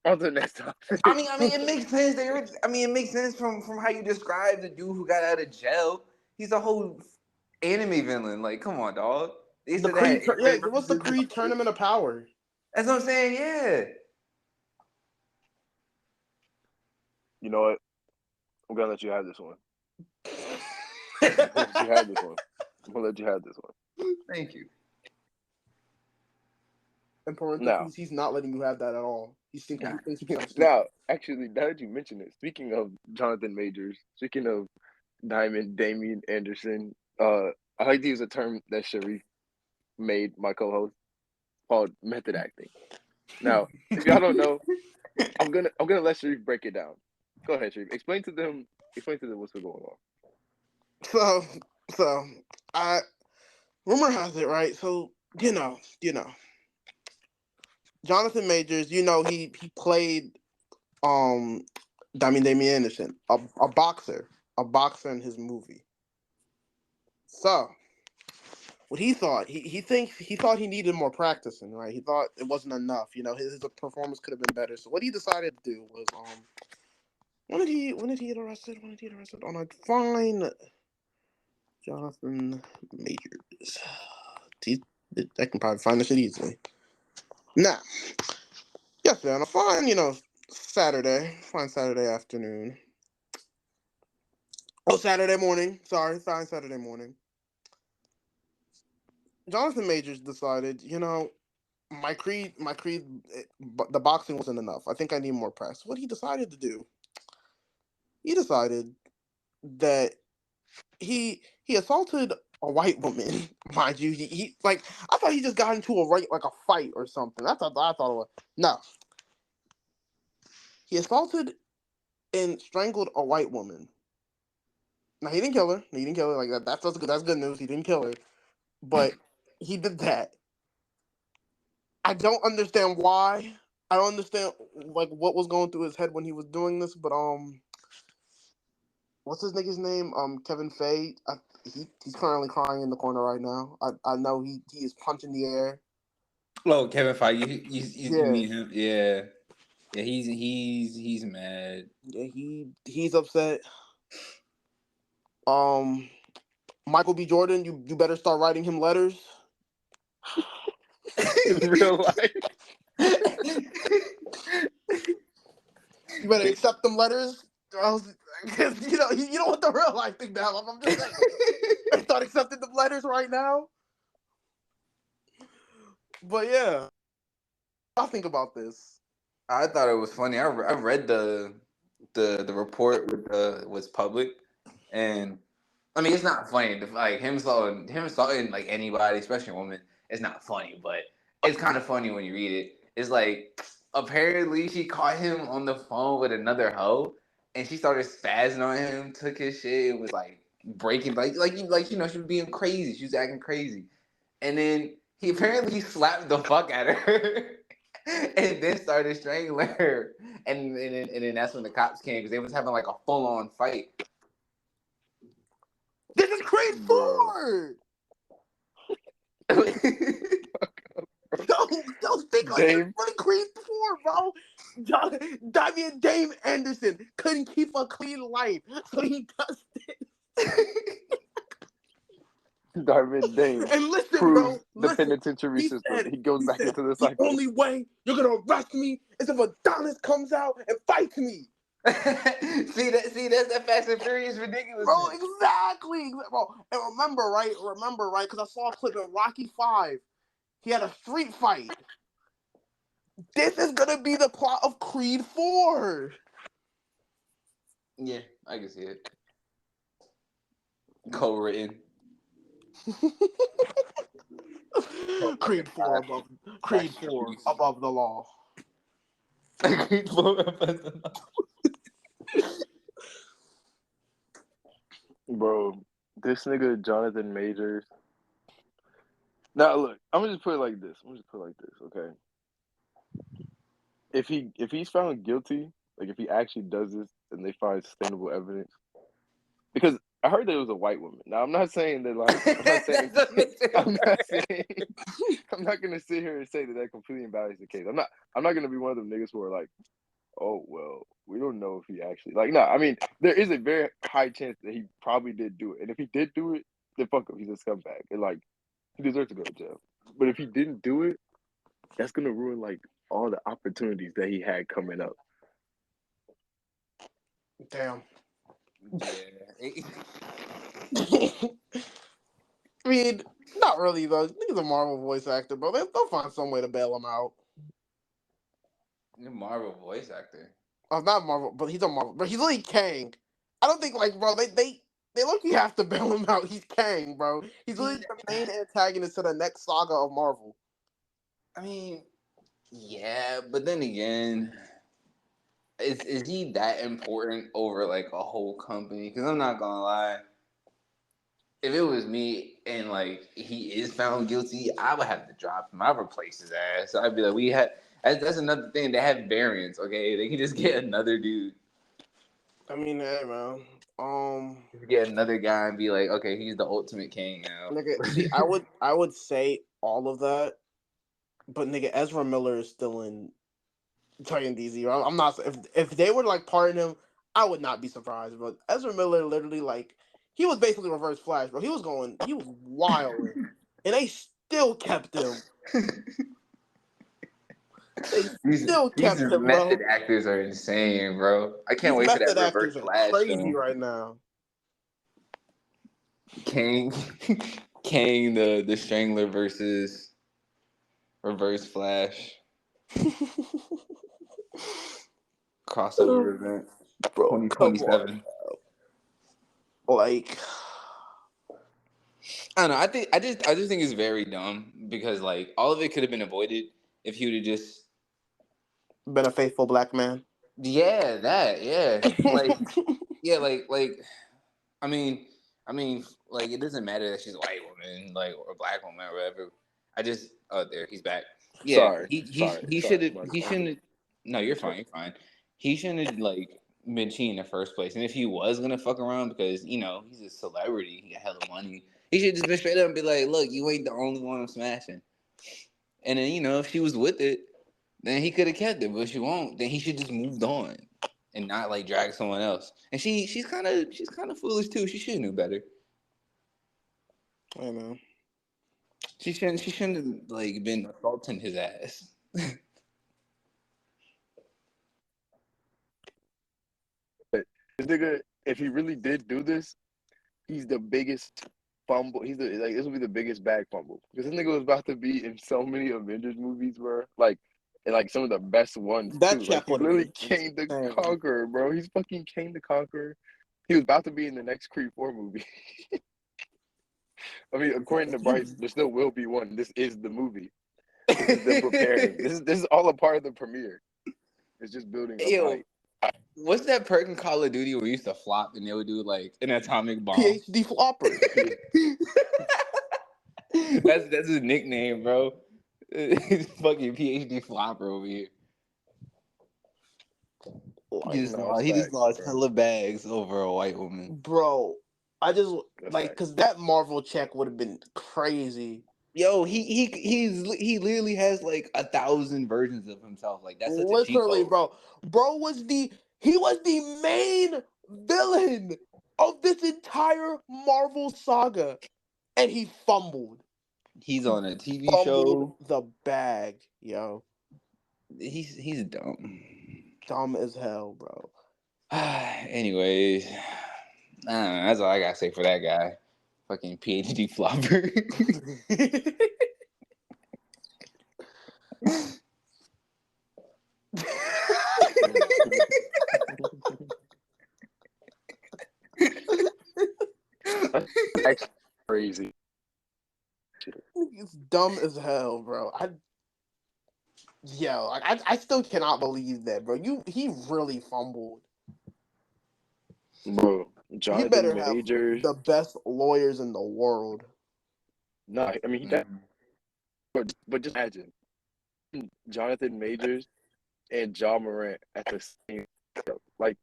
On to the next topic. I mean, it makes sense. It makes sense from how you described the dude who got out of jail. He's a whole anime villain. Like, come on, dog. What's the Creed Tournament of Power? That's what I'm saying. Yeah. You know what? I'm gonna let you have this one. I'm gonna let you have this one. Thank you. And he's not letting you have that at all. He's thinking. Now, actually, now that you mention it, speaking of Jonathan Majors, speaking of Diamond Damian Anderson, I like to use a term that Sharif made, my co-host, called method acting. Now, if y'all don't know, I'm gonna let Sharif break it down. Go ahead, Sharif. Explain to them what's been going on. So, rumor has it, right? So, you know, Jonathan Majors, he played Damian Anderson, a boxer in his movie. So, what he thought, he thought he needed more practicing, right? He thought it wasn't enough. His performance could have been better. So what he decided to do was when did he get arrested? On a fine Jonathan Majors. I can probably find this shit easily. Now, yesterday on a fine, fine Saturday afternoon. Oh, Saturday morning. Sorry, fine Saturday morning. Jonathan Majors decided, my Creed, the boxing wasn't enough. I think I need more press. What he decided to do, he decided that he assaulted a white woman, mind you. He I thought he just got into a fight or something. That's what I thought it was. No. He assaulted and strangled a white woman. Now, he didn't kill her. Like that. That's good news. He didn't kill her. But he did that. I don't understand why. I don't understand what was going through his head when he was doing this, but what's his nigga's name? Kevin Feige. He's currently crying in the corner right now. I know he is punching the air. Oh, Kevin Feige. You mean him? Yeah. Yeah, he's mad. Yeah, he's upset. Michael B. Jordan, you better start writing him letters. In real life. You better accept them letters, or else, because you don't want the real life thing to happen. I'm just saying. Start accepting them letters right now. But yeah, I think about this. I thought it was funny. I read the report with was public, and I mean it's not funny. Like him assaulting like anybody, especially a woman, it's not funny. But it's kind of funny when you read it. It's like apparently she caught him on the phone with another hoe, and she started spazzing on him, took his shit, and was like breaking she was being crazy. She was acting crazy, and then he apparently slapped the fuck out of her. And then started strangling her, and then that's when the cops came because they was having like a full on fight. This is Creed 4. Don't speak like it's really Creed 4, bro. Damian Dame Anderson couldn't keep a clean life, so he does this. Darvin Dame and listen, proves bro, the penitentiary system. He goes back into the cycle. The only way you're gonna arrest me is if Adonis comes out and fights me. That's that Fast and Furious ridiculous. Bro, exactly. Bro, and remember, right? Because I saw a clip in Rocky 5. He had a street fight. This is gonna be the plot of Creed 4. Yeah, I can see it. Co-written. Creed 4 above the law. Creed 4 above the law. Bro, this nigga Jonathan Majors. Now look, I'm gonna just put it like this. Okay. If he's found guilty, like if he actually does this and they find sustainable evidence, because I heard that it was a white woman. Now I'm not saying that like I'm not gonna sit here and say that completely invalidates the case. I'm not gonna be one of them niggas who are like, oh well, we don't know if he actually no. I mean, there is a very high chance that he probably did do it, and if he did do it, then fuck him. He's a scumbag, and like he deserves to go to jail. But if he didn't do it, that's gonna ruin like all the opportunities that he had coming up. Damn. Yeah. I mean, not really though. He's a Marvel voice actor, bro. They'll find some way to bail him out. You're a Marvel voice actor. Not Marvel, but he's a Marvel. But he's really Kang. I don't think bro, they look have to bail him out. He's Kang, bro. He's really the main antagonist to the next saga of Marvel. I mean, yeah, but then again, is he that important over like a whole company? Because I'm not gonna lie, if it was me and like he is found guilty, I would have to drop him. I'd replace his ass. So I'd be like, that's another thing. They have variants, okay? They can just get another dude. I mean, hey man. Get another guy and be like, okay, he's the ultimate king now. Nigga, see, I would say all of that, but nigga, Ezra Miller is still in Titan DZ. I'm not. If they were like parting him, I would not be surprised. But Ezra Miller literally he was basically Reverse Flash, bro. He was wild, and they still kept him. These method actors are insane, bro. I can't wait for that Reverse Flash crazy right now. Kang, the Strangler versus Reverse Flash crossover event, bro. 2027. Like, I don't know. I just think it's very dumb because like all of it could have been avoided if he would have just been a faithful black man. Yeah, that. Yeah, I mean, like it doesn't matter that she's a white woman, like or a black woman or whatever. There he's back. Yeah, Sorry. He shouldn't. No, you're fine. You're fine. He shouldn't have like been cheating in the first place. And if he was gonna fuck around because he's a celebrity, he got hella money, he should just been straight up and be like, "Look, you ain't the only one I'm smashing." And then if she was with it, then he could have kept it. But if she won't, then he should just moved on and not like drag someone else. And she's kind of foolish too. She should have knew better. I know. She shouldn't have like been assaulting his ass. This nigga, if he really did do this, he's the biggest fumble. This will be the biggest bag fumble because this nigga was about to be in so many Avengers movies, bro. And some of the best ones That too. check He would have literally been Kang the insane. Conqueror, bro. He's fucking Kang the Conqueror. He was about to be in the next Creed 4 movie. I mean, according to Bryce, there still will be one. This is the movie. This is them preparing. This is all a part of the premiere. It's just building up hype. What's that perk in Call of Duty where we used to flop and they would do like an atomic bomb? PhD flopper. That's his nickname, bro. He's fucking PhD flopper over here. He just lost hella bags over a white woman. Bro, I just because that Marvel check would have been crazy. Yo, he literally has like 1,000 versions of himself. Like that's literally, bro. Bro was the main villain of this entire Marvel saga, and he fumbled. He's on a TV show. The bag, yo. He's dumb. Dumb as hell, bro. Anyways, I don't know. That's all I gotta say for that guy. Fucking PhD flopper. That's crazy. It's dumb as hell, bro. I still cannot believe that, bro. He really fumbled. Bro, He better Majors. Have the best lawyers in the world. No, I mean, but just imagine Jonathan Majors and John Morant at the same like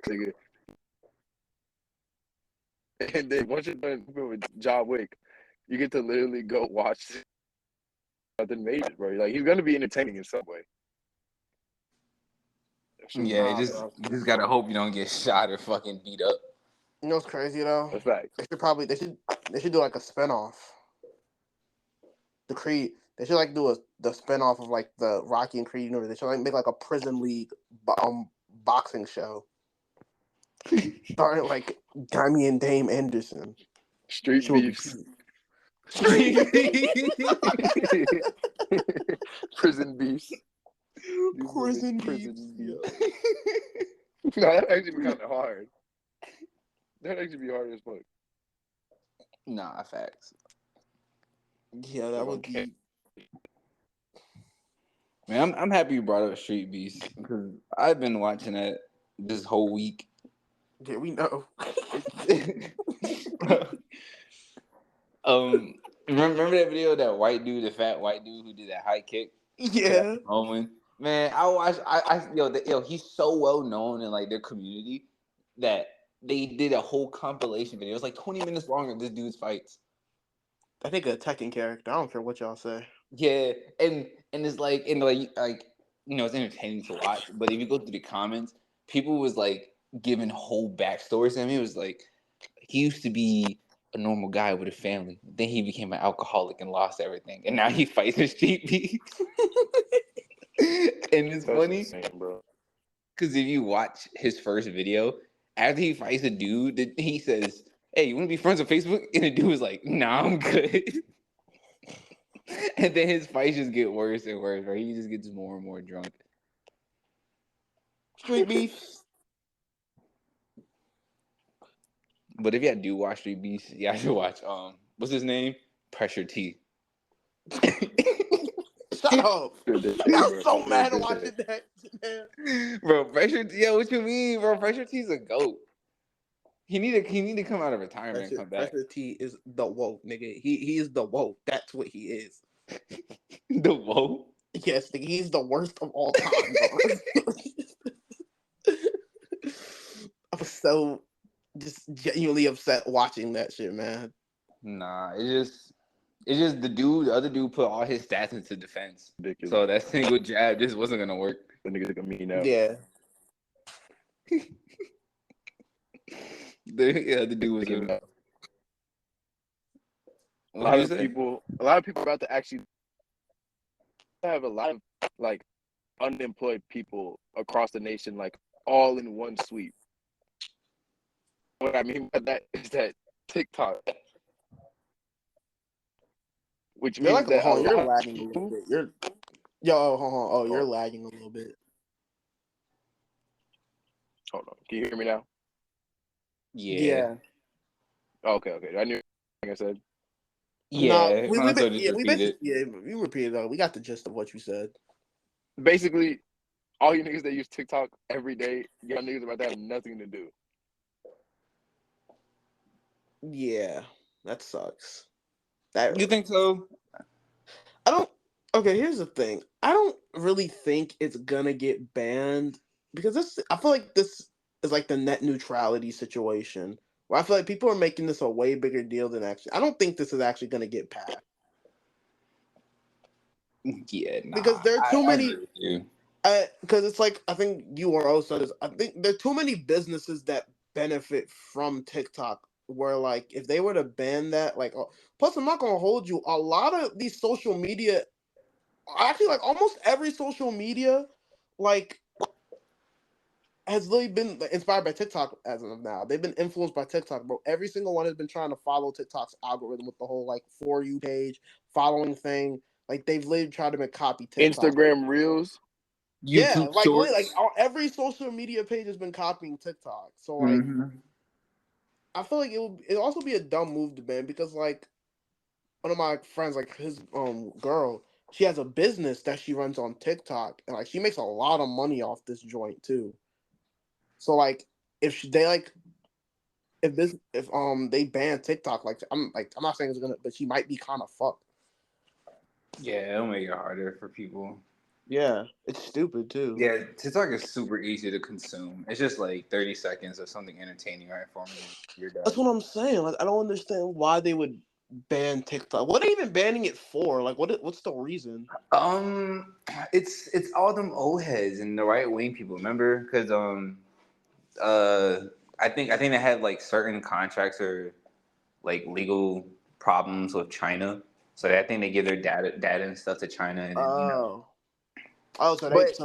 nigga. And then once you're done with John Wick, you get to literally go watch Jonathan Majors, bro. Like he's gonna be entertaining in some way. Yeah, just gotta hope you don't get shot or fucking beat up. You know what's crazy though? That's fact. They should do like a spinoff. The Creed. They should like do the spinoff of like the Rocky and Creed universe. They should like make like a prison league boxing show. Starring like Dami and Dame Anderson. Street beefs. Prison beefs. Prison beefs. No, that'd actually be kind of hard. That'd actually be hard as fuck. Nah, facts. Yeah, that would be. Man, I'm happy you brought up Street Beast because I've been watching that this whole week. Yeah, we know. Remember that video of that white dude, the fat white dude who did that high kick? Yeah. Man, I watched. He's so well known in like their community that they did a whole compilation video. It was like 20 minutes long of this dude's fights. I think a Tekken character. I don't care what y'all say. Yeah, and it's like it's entertaining to watch. But if you go through the comments, people was like giving whole backstories to him. He was like, he used to be a normal guy with a family. Then he became an alcoholic and lost everything, and now he fights in Street Beef. And it's funny because if you watch his first video, after he fights a dude, he says, "Hey, you want to be friends on Facebook?" And the dude was like, "Nah, I'm good." And then his fights just get worse and worse, right? He just gets more and more drunk. Street Beef. But if y'all do watch Street Beef, y'all should watch what's his name? Pressure T. Shut up. I'm so mad at watching that, man. Bro, Pressure T, yo, what you mean, bro? Pressure T's a GOAT. He need to come out of retirement and come back. Pressure T is the woke, nigga. He is the woke. That's what he is. The woke? Yes, nigga, he's the worst of all time, bro. I was so just genuinely upset watching that shit, man. Nah, it's just the other dude put all his stats into defense. Ridiculous. So that single jab just wasn't gonna work. The nigga took me now. Yeah. The dude was a lot of people are about to actually have a lot of like unemployed people across the nation, like all in one sweep. what I mean by that is that TikTok, which You're means like, that a hold on, you're lot of lagging a little people. bit. Hold on. Oh, you're lagging a little bit. Hold on, can you hear me now? Yeah. Okay. I knew like I said. No, Yeah. Might as well just repeat it. we repeated though. We got the gist of what you said. Basically, all you niggas that use TikTok every day, y'all niggas about to have nothing to do. Yeah, that sucks. You think so? I don't. Okay, here's the thing. I don't really think it's gonna get banned because I feel like this is like the net neutrality situation where I feel like people are making this a way bigger deal than actually. I don't think this is actually gonna get passed. Yeah, nah. Because there are too I many. agree with you. Because it's like I think you or O said this. I think there are too many businesses that benefit from TikTok. Where like if they were to ban that, like plus I'm not gonna hold you. A lot of these social media, actually, like almost every social media, like has really been inspired by TikTok as of now. They've been influenced by TikTok, bro. Every single one has been trying to follow TikTok's algorithm with the whole like For You page following thing. Like they've literally tried to copy TikTok. Instagram Reels. Yeah, YouTube like literally, Shorts. every social media page has been copying TikTok. So like, Mm-hmm. I feel like it'll also be a dumb move to ban because like one of my friends, like his girl, she has a business that she runs on TikTok, and like she makes a lot of money off this joint too. So like, they like if they ban TikTok, like I'm not saying it's gonna, but she might be kind of fucked. Yeah, it'll make it harder for people. Yeah, it's stupid too. Yeah, TikTok is super easy to consume. It's just like 30 seconds of something entertaining or informative. You're That's done. what I'm saying. Like I don't understand why they would ban TikTok. What are they even banning it for? Like what's the reason? Um, it's all them old heads and the right wing people. Remember, because uh, I think they had like certain contracts or like legal problems with China. So I think they give their data and stuff to China, and then Oh. Oh, But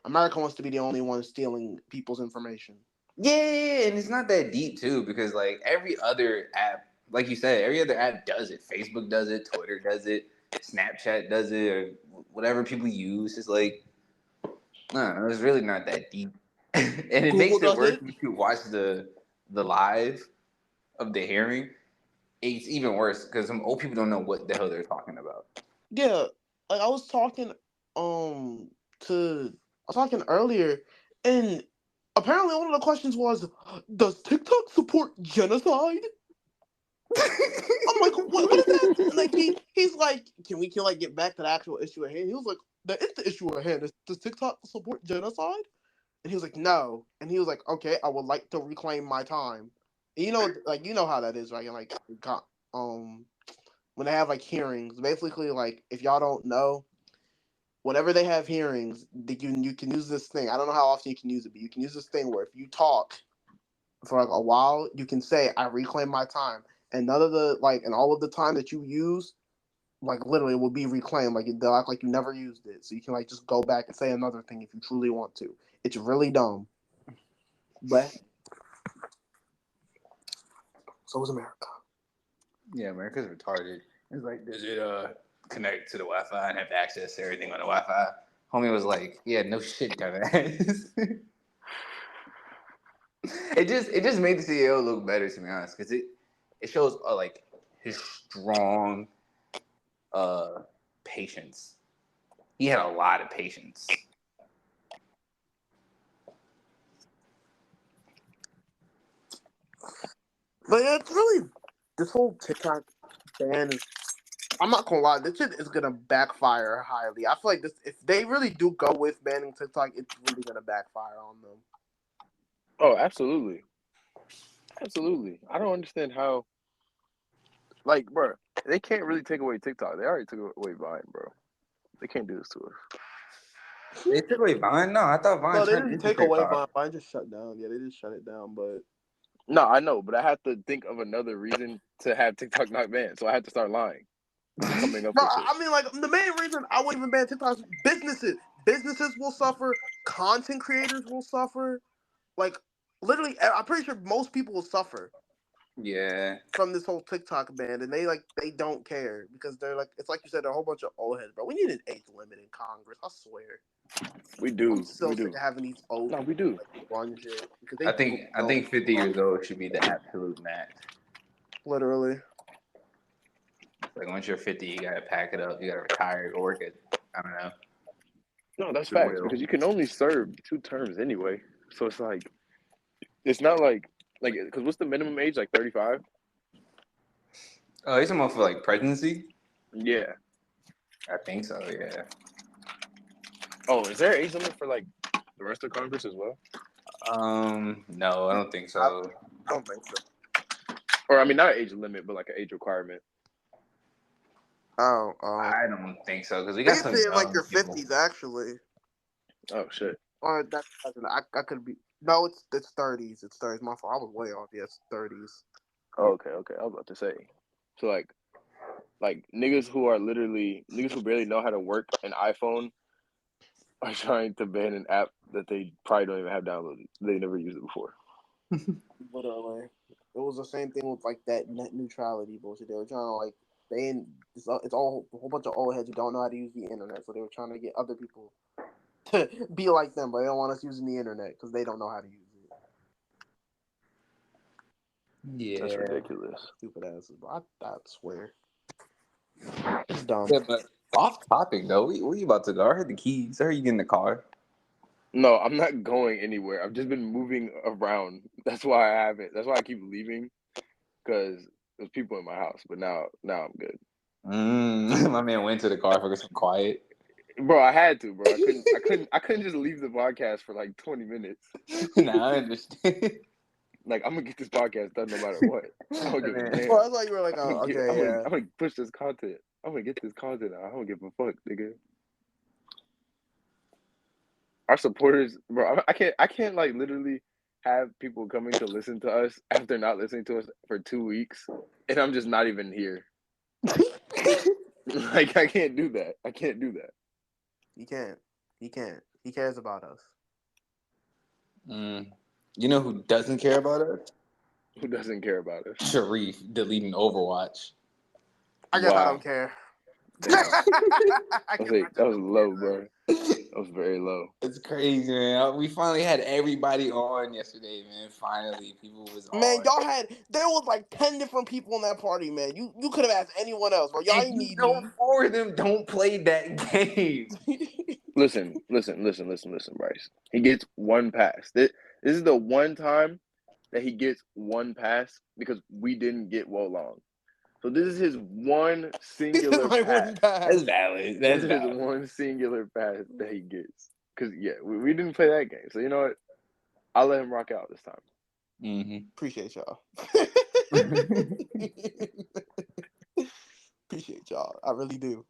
America wants to be the only one stealing people's information. yeah, and it's not that deep too, because like every other app, like you said, every other app does it. Facebook does it, Twitter does it, Snapchat does it, or whatever people use. It's like, no, it's really not that deep, and it Google makes it does worse it. if you watch the live of the hearing. It's even worse because some old people don't know what the hell they're talking about. Yeah, like I was talking to I was talking earlier, and apparently one of the questions was, does TikTok support genocide? I'm like, what is that? And like he's like, can we like get back to the actual issue at hand? He was like, that is the issue at hand. Does TikTok support genocide? And he was like, no. And he was like, okay, I would like to reclaim my time. And you know how that is, right? And like, when they have like hearings, basically like if y'all don't know, whenever they have hearings, you can use this thing. I don't know how often you can use it, but you can use this thing where if you talk for like a while, you can say, I reclaim my time. And none of the and all of the time that you use, like literally will be reclaimed. Like they'll act like you never used it. So you can like just go back and say another thing if you truly want to. It's really dumb. But so is America. Yeah, America's retarded. It's like, does it connect to the Wi-Fi and have access to everything on the Wi-Fi? Homie was like, yeah, no shit, dumbass. it just made the CEO look better, to be honest, because it shows like his strong patience. He had a lot of patience. But yeah, it's really this whole TikTok ban is. I'm not gonna lie, this shit is gonna backfire highly. I feel like this if they really do go with banning TikTok, it's really gonna backfire on them. Oh, absolutely. I don't understand how. Like, bro, they can't really take away TikTok. They already took away Vine, bro. They can't do this to us. They took away Vine? No, I thought Vine No, they turned didn't into take away Vine. TikTok. Vine just shut down. Yeah, they just shut it down. But No, I know, but I have to think of another reason to have TikTok not banned. So I have to start lying and coming up bro, with shit. I mean, like the main reason I wouldn't even ban TikTok is businesses will suffer, content creators will suffer. Like Literally, I'm pretty sure most people will suffer Yeah. from this whole TikTok ban, and they don't care because they're like, it's like you said, a whole bunch of old heads, bro. We need an age limit in Congress. I swear. We I'm do. so We sick do. of having these old No, we people do. like run shit because I they think I don't think 50 years old should be the absolute max. literally. Like once you're 50, you gotta pack it up. You gotta retire or work at I don't know. No, that's facts Goodwill. because you can only serve 2 terms anyway. So it's like, it's not like because what's the minimum age? Like 35. Oh, he's talking about for like presidency? Yeah. I think so. Yeah. Oh, is there an age limit for like the rest of Congress as well? No, I don't think I so. don't think so. Or I mean, not an age limit, but like an age requirement. Oh, I don't think so because we I got think some it's in like young your people. 50s actually. Oh shit. Or I could be. No, it's 30s. It's 30s. My fault. I was way off. Yeah, it's 30s. Oh, okay, okay. I was about to say. So like niggas who are literally niggas who barely know how to work an iPhone are trying to ban an app that they probably don't even have downloaded. They never used it before. Literally, it was the same thing with like that net neutrality bullshit. They were trying to like it's all a whole bunch of old heads who don't know how to use the internet, so they were trying to get other people to be like them, but they don't want us using the internet because they don't know how to use it. Yeah. That's ridiculous. Stupid asses, bro. I swear, it's dumb. Yeah, but off topic though. Where you about to go? I heard the keys. I heard you get in the car. No, I'm not going anywhere. I've just been moving around. That's why I haven't. That's why I keep leaving because there's people in my house. But now I'm good. My man went to the car for some quiet. Bro, I had to, bro. I couldn't just leave the podcast for like 20 minutes. Nah, I understand. Like I'm gonna get this podcast done no matter what. I don't give a damn. Well, I thought you were like, I'm oh, gonna okay, yeah. I'm gonna push this content. I'm gonna get this content out. I don't give a fuck, nigga. Our supporters, bro. I can't like literally have people coming to listen to us after not listening to us for 2 weeks, and I'm just not even here. Like I can't do that. I can't do that. He can't. He can't. He cares about us. You know who doesn't care about us? Who doesn't care about us? Sharif deleting Overwatch. I guess I Wow. don't care. Damn. That was low, bro. That was very low. It's crazy, man. We finally had everybody on yesterday, man. Finally, people was on. Man, there was like 10 different people in that party, man. You could have asked anyone else, bro. Y'all And ain't you need know, me. 4 of them don't play that game. Listen, Bryce. He gets one pass. This is the one time that he gets one pass because we didn't get Wolong. So this is his one singular My pass. one pass. That's valid. That's This is valid. one singular pass that he gets. Because, yeah, we didn't play that game. So, you know what? I'll let him rock out this time. Mm-hmm. Appreciate y'all. Appreciate y'all. I really do.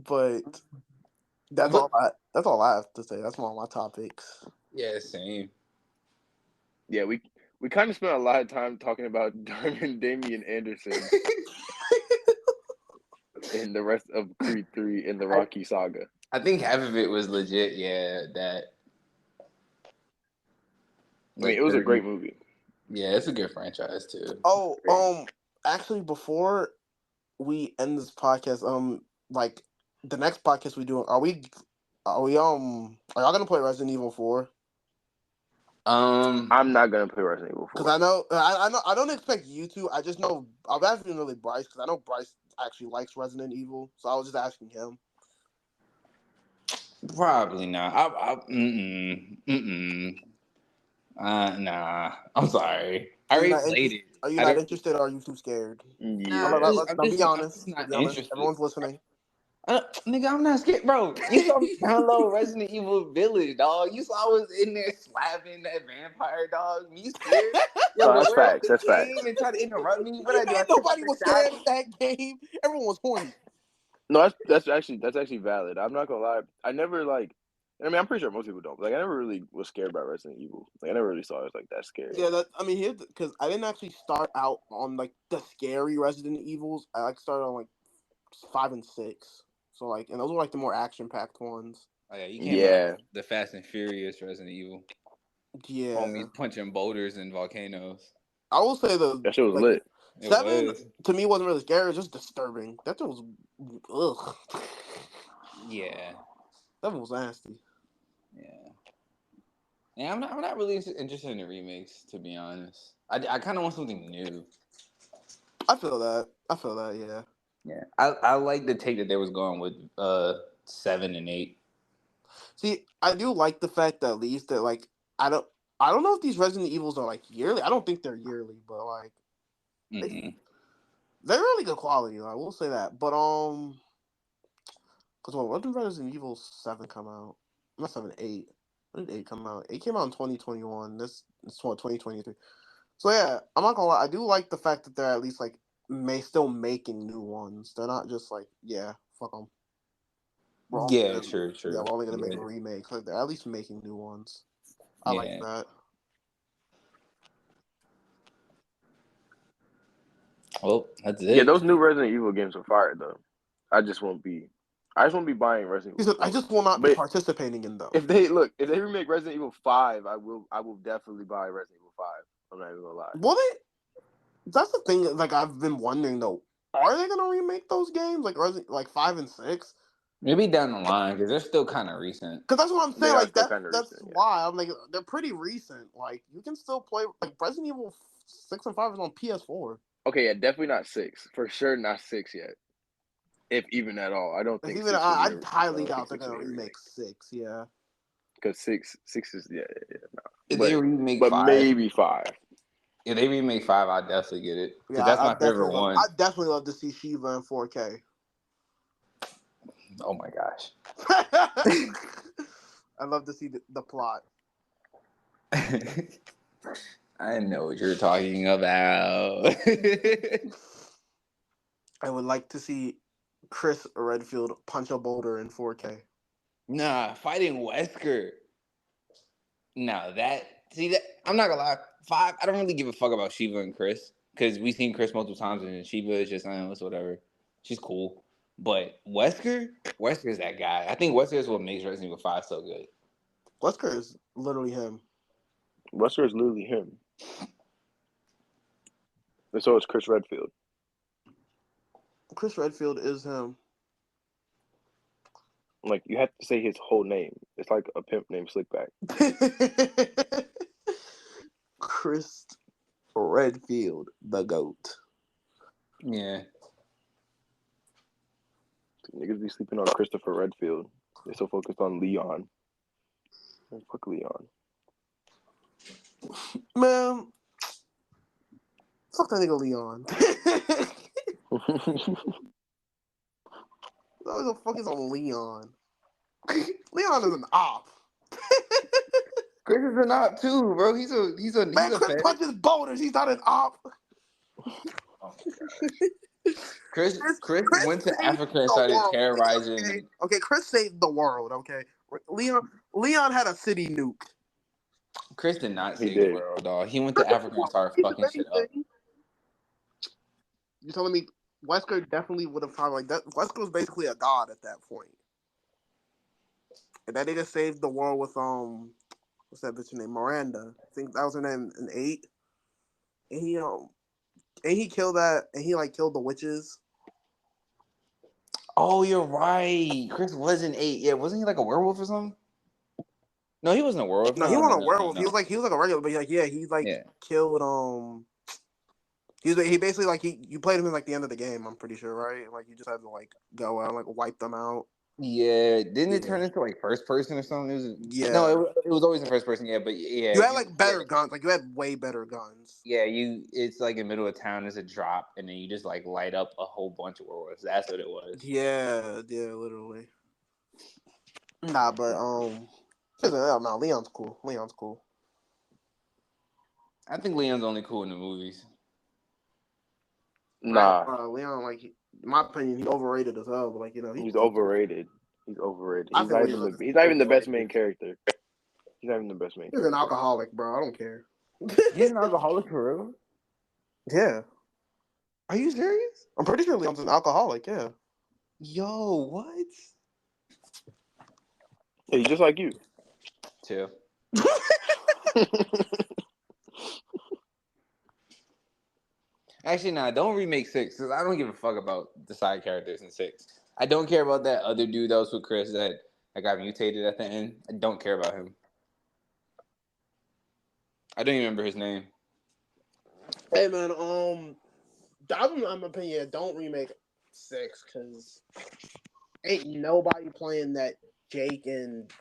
But that's all I have to say. That's one of my topics. Yeah, same. Yeah, we kind of spent a lot of time talking about Damian Anderson and the rest of Creed 3 in the Rocky saga. I think half of it was legit. Yeah, that. I mean, it was a great movie. Yeah, it's a good franchise too. Oh, actually, before we end this podcast, like the next podcast we do, are y'all gonna play Resident Evil 4? I'm not gonna play Resident Evil 4 because I know I don't expect you to. I just know I'm asking really Bryce because I know Bryce actually likes Resident Evil, so I was just asking him. Probably not. Nah. I'm sorry. I already played it. Are you not interested, or are you too scared? Yeah. Be honest. I'm just not interested. Everyone's listening. Nigga, I'm not scared, bro. You saw me download Resident Evil Village, dog. You saw I was in there slapping that vampire dog. You scared? Yo, No, that's facts. That's facts. And try to interrupt me. What I do? Nobody was scared of that game. Everyone was horny. No, that's actually valid. I'm not gonna lie. I never like. I mean, I'm pretty sure most people don't. But like, I never really was scared about Resident Evil. Like, I never really saw it as like that scary. Yeah, here's because I didn't actually start out on like the scary Resident Evils. I like started on like 5 and 6. So like, and those were like the more action packed ones. Oh yeah, he came out Yeah. the Fast and Furious Resident Evil. Yeah. Homies punching boulders and volcanoes. I will say That shit was lit. It 7 was. to me wasn't really scary. It was just disturbing. That thing was, ugh. Yeah. That was nasty. Yeah. Yeah, I'm not really interested in the remakes, to be honest. I kind of want something new. I feel that. Yeah. Yeah. I like the take that they was going with 7 and 8. See, I do like the fact that at least that like I don't know if these Resident Evils are like yearly. I don't think they're yearly, but like they're really good quality. I will say that. But because when did Resident Evil 7 come out? Not 7, 8. When did 8 come out? 8 came out in 2021. This is 2023. So yeah, I'm not gonna lie. I do like the fact that they're at least like still making new ones. They're not just like fuck them. Yeah, true. Yeah, we're only gonna make a remake. Like they're at least making new ones. I like that. Well, that's it. Yeah, those new Resident Evil games are fire though. I just won't be buying Resident Evil 4. I just will not be participating in those. If they remake Resident Evil 5, I will definitely buy Resident Evil 5. I'm not even gonna lie. Well, that's the thing. Like I've been wondering though, are they gonna remake those games like 5 and 6? Maybe down the line because they're still kind of recent. Because that's what I'm saying. Like that's why I'm like they're pretty recent. Like you can still play like Resident Evil 6 and 5 is on PS4. Okay, yeah, definitely not 6. For sure, not 6 yet. If even at all, I don't think. Even I highly doubt they're gonna remake 6. Yeah. Because 6 is no. If they remake 5, maybe 5. If they remake 5, I'll definitely get it. Yeah, that's my favorite one. I'd definitely love to see Shiva in 4K. Oh my gosh. I'd love to see the plot. I know what you're talking about. I would like to see Chris Redfield punch a boulder in 4K. Nah, fighting Wesker. Nah, I'm not gonna lie. 5, I don't really give a fuck about Shiva and Chris because we've seen Chris multiple times and Shiva is just it's whatever. She's cool. But Wesker's that guy. I think Wesker is what makes Resident Evil 5 so good. Wesker is literally him. Wesker is literally him. And so is Chris Redfield. Chris Redfield is him. Like, you have to say his whole name. It's like a pimp named Slickback. Chris Redfield, the GOAT. Yeah. Niggas be sleeping on Christopher Redfield. They're so focused on Leon. Fuck Leon. Man, fuck that nigga Leon. What the fuck is on Leon? Leon is an op. Chris is an op too, bro. He's a Chris punches boulders. He's not an op. Chris went to Africa and started terrorizing. Okay, Chris saved the world. Okay, Leon had a city nuke. Chris did not save the world, dog. He went to Africa and started fucking shit up. You telling me Wesker definitely would have probably like that? Wesker was basically a god at that point. And that nigga saved the world with what's that bitch name? Miranda. I think that was her name in 8. And he killed that, and he like killed the witches. Oh, you're right. Chris wasn't 8. Yeah, wasn't he like a werewolf or something? No, he wasn't a werewolf. No, he wasn't a werewolf. No. He was like a regular, but he killed he basically like you played him in like the end of the game, I'm pretty sure, right? Like you just had to like go out and like wipe them out. Yeah, didn't it turn into like first person or something? No, it was always in first person. Yeah, but yeah, you had like better guns. Like you had way better guns. Yeah, it's like in the middle of town. There's a drop, and then you just like light up a whole bunch of werewolves. That's what it was. Yeah, literally. Nah, but no, Leon's cool. I think Leon's only cool in the movies. Nah, Leon, like, in my opinion, he's overrated as hell. But like, he's overrated. He's overrated. He's not even the best main character. He's not even the best main character. He's an alcoholic, bro. I don't care. He's an alcoholic for real? Yeah. Are you serious? I'm pretty sure Leon's an alcoholic. Yeah. Yo, what? He's just like you. Chill. Actually, nah, don't remake 6 because I don't give a fuck about the side characters in 6. I don't care about that other dude that was with Chris that got mutated at the end. I don't care about him. I don't even remember his name. Hey man, in my opinion, don't remake 6 because ain't nobody playing that Jake and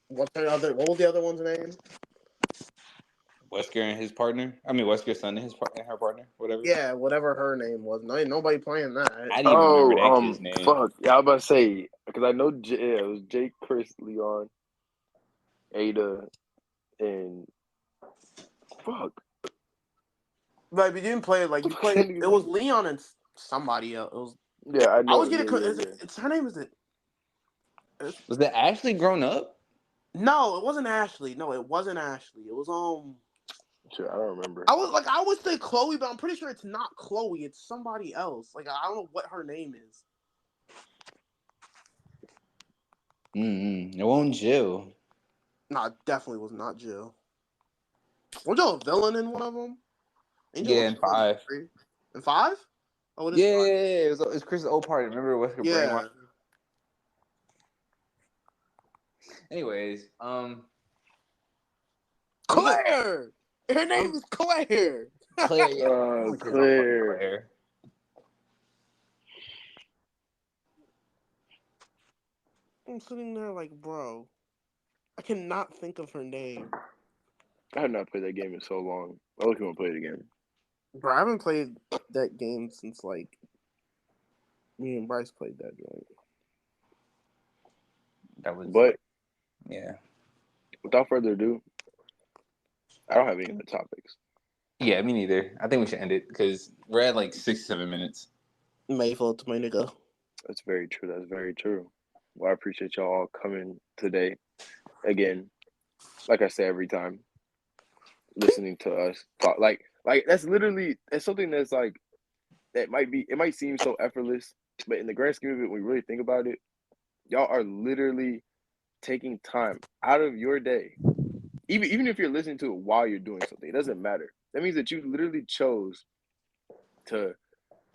what was the other one's name? Wesker and his partner. I mean, Wesker's son and her partner. Whatever. Yeah, whatever her name was. No, ain't nobody playing that. I didn't even remember that kid's name. Fuck. Yeah, I was about to say because I know it was Jake, Chris, Leon, Ada, and fuck. But you didn't play it like you played. It was Leon and somebody else. It was. Yeah, I know. I was getting. It's her name. Was that Ashley grown up? No, it wasn't Ashley. No, it wasn't Ashley. It was Sure, I don't remember. I would say Chloe, but I'm pretty sure it's not Chloe. It's somebody else. Like I don't know what her name is. It wasn't Jill. No, it definitely was not Jill. Was Jill a villain in one of them? Yeah, in 5. In 5? Oh, it is 5. It was Chris's old party. Remember Wesker brainwashed? Anyways, Claire. Her name is Claire. Claire. I'm sitting there like, bro, I cannot think of her name. I have not played that game in so long. I look want to play it again. Bro, I haven't played that game since like me and Bryce played that joint. Yeah. Without further ado, I don't have any other topics. Yeah, me neither. I think we should end it because we're at like 6-7 minutes. Mayfield to my nigga. That's very true. That's very true. Well, I appreciate y'all all coming today. Again, like I say every time, listening to us talk. Like that's something that's like it might seem so effortless, but in the grand scheme of it, when we really think about it, y'all are literally taking time out of your day. Even if you're listening to it while you're doing something, it doesn't matter. That means that you literally chose to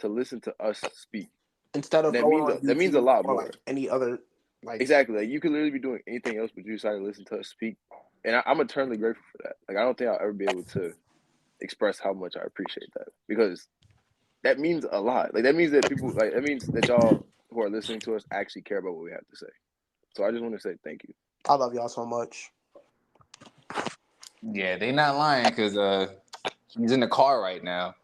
listen to us speak. Instead of that means a lot more. Like any other exactly. Like you could literally be doing anything else, but you decided to listen to us speak. And I'm eternally grateful for that. Like I don't think I'll ever be able to express how much I appreciate that because that means a lot. Like that means that that means that y'all who are listening to us actually care about what we have to say. So I just want to say thank you. I love y'all so much. Yeah, they not lying because he's in the car right now.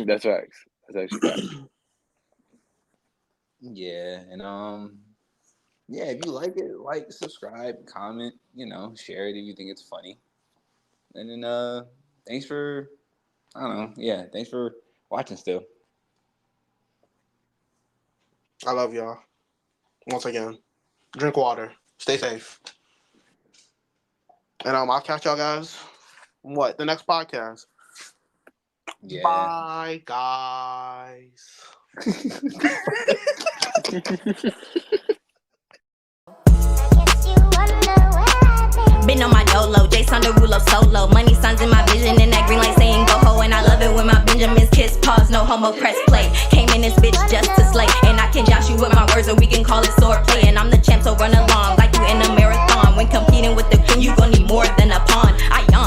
That's facts. That's actually facts. Yeah, and yeah, if you like it, like, subscribe, comment, share it if you think it's funny. And then thanks for watching still. I love y'all. Once again. Drink water. Stay safe. And I'll catch y'all guys. The next podcast. Yeah. Bye, guys. Been on my dolo, Jason Derulo solo. Money signs in my vision, and that green light saying go ho. And I love it when my Benjamins kiss pause, no homo press play. Came in this bitch just to slay, and I can josh you with my words, or we can call it sword play. And I'm the champ, so run along.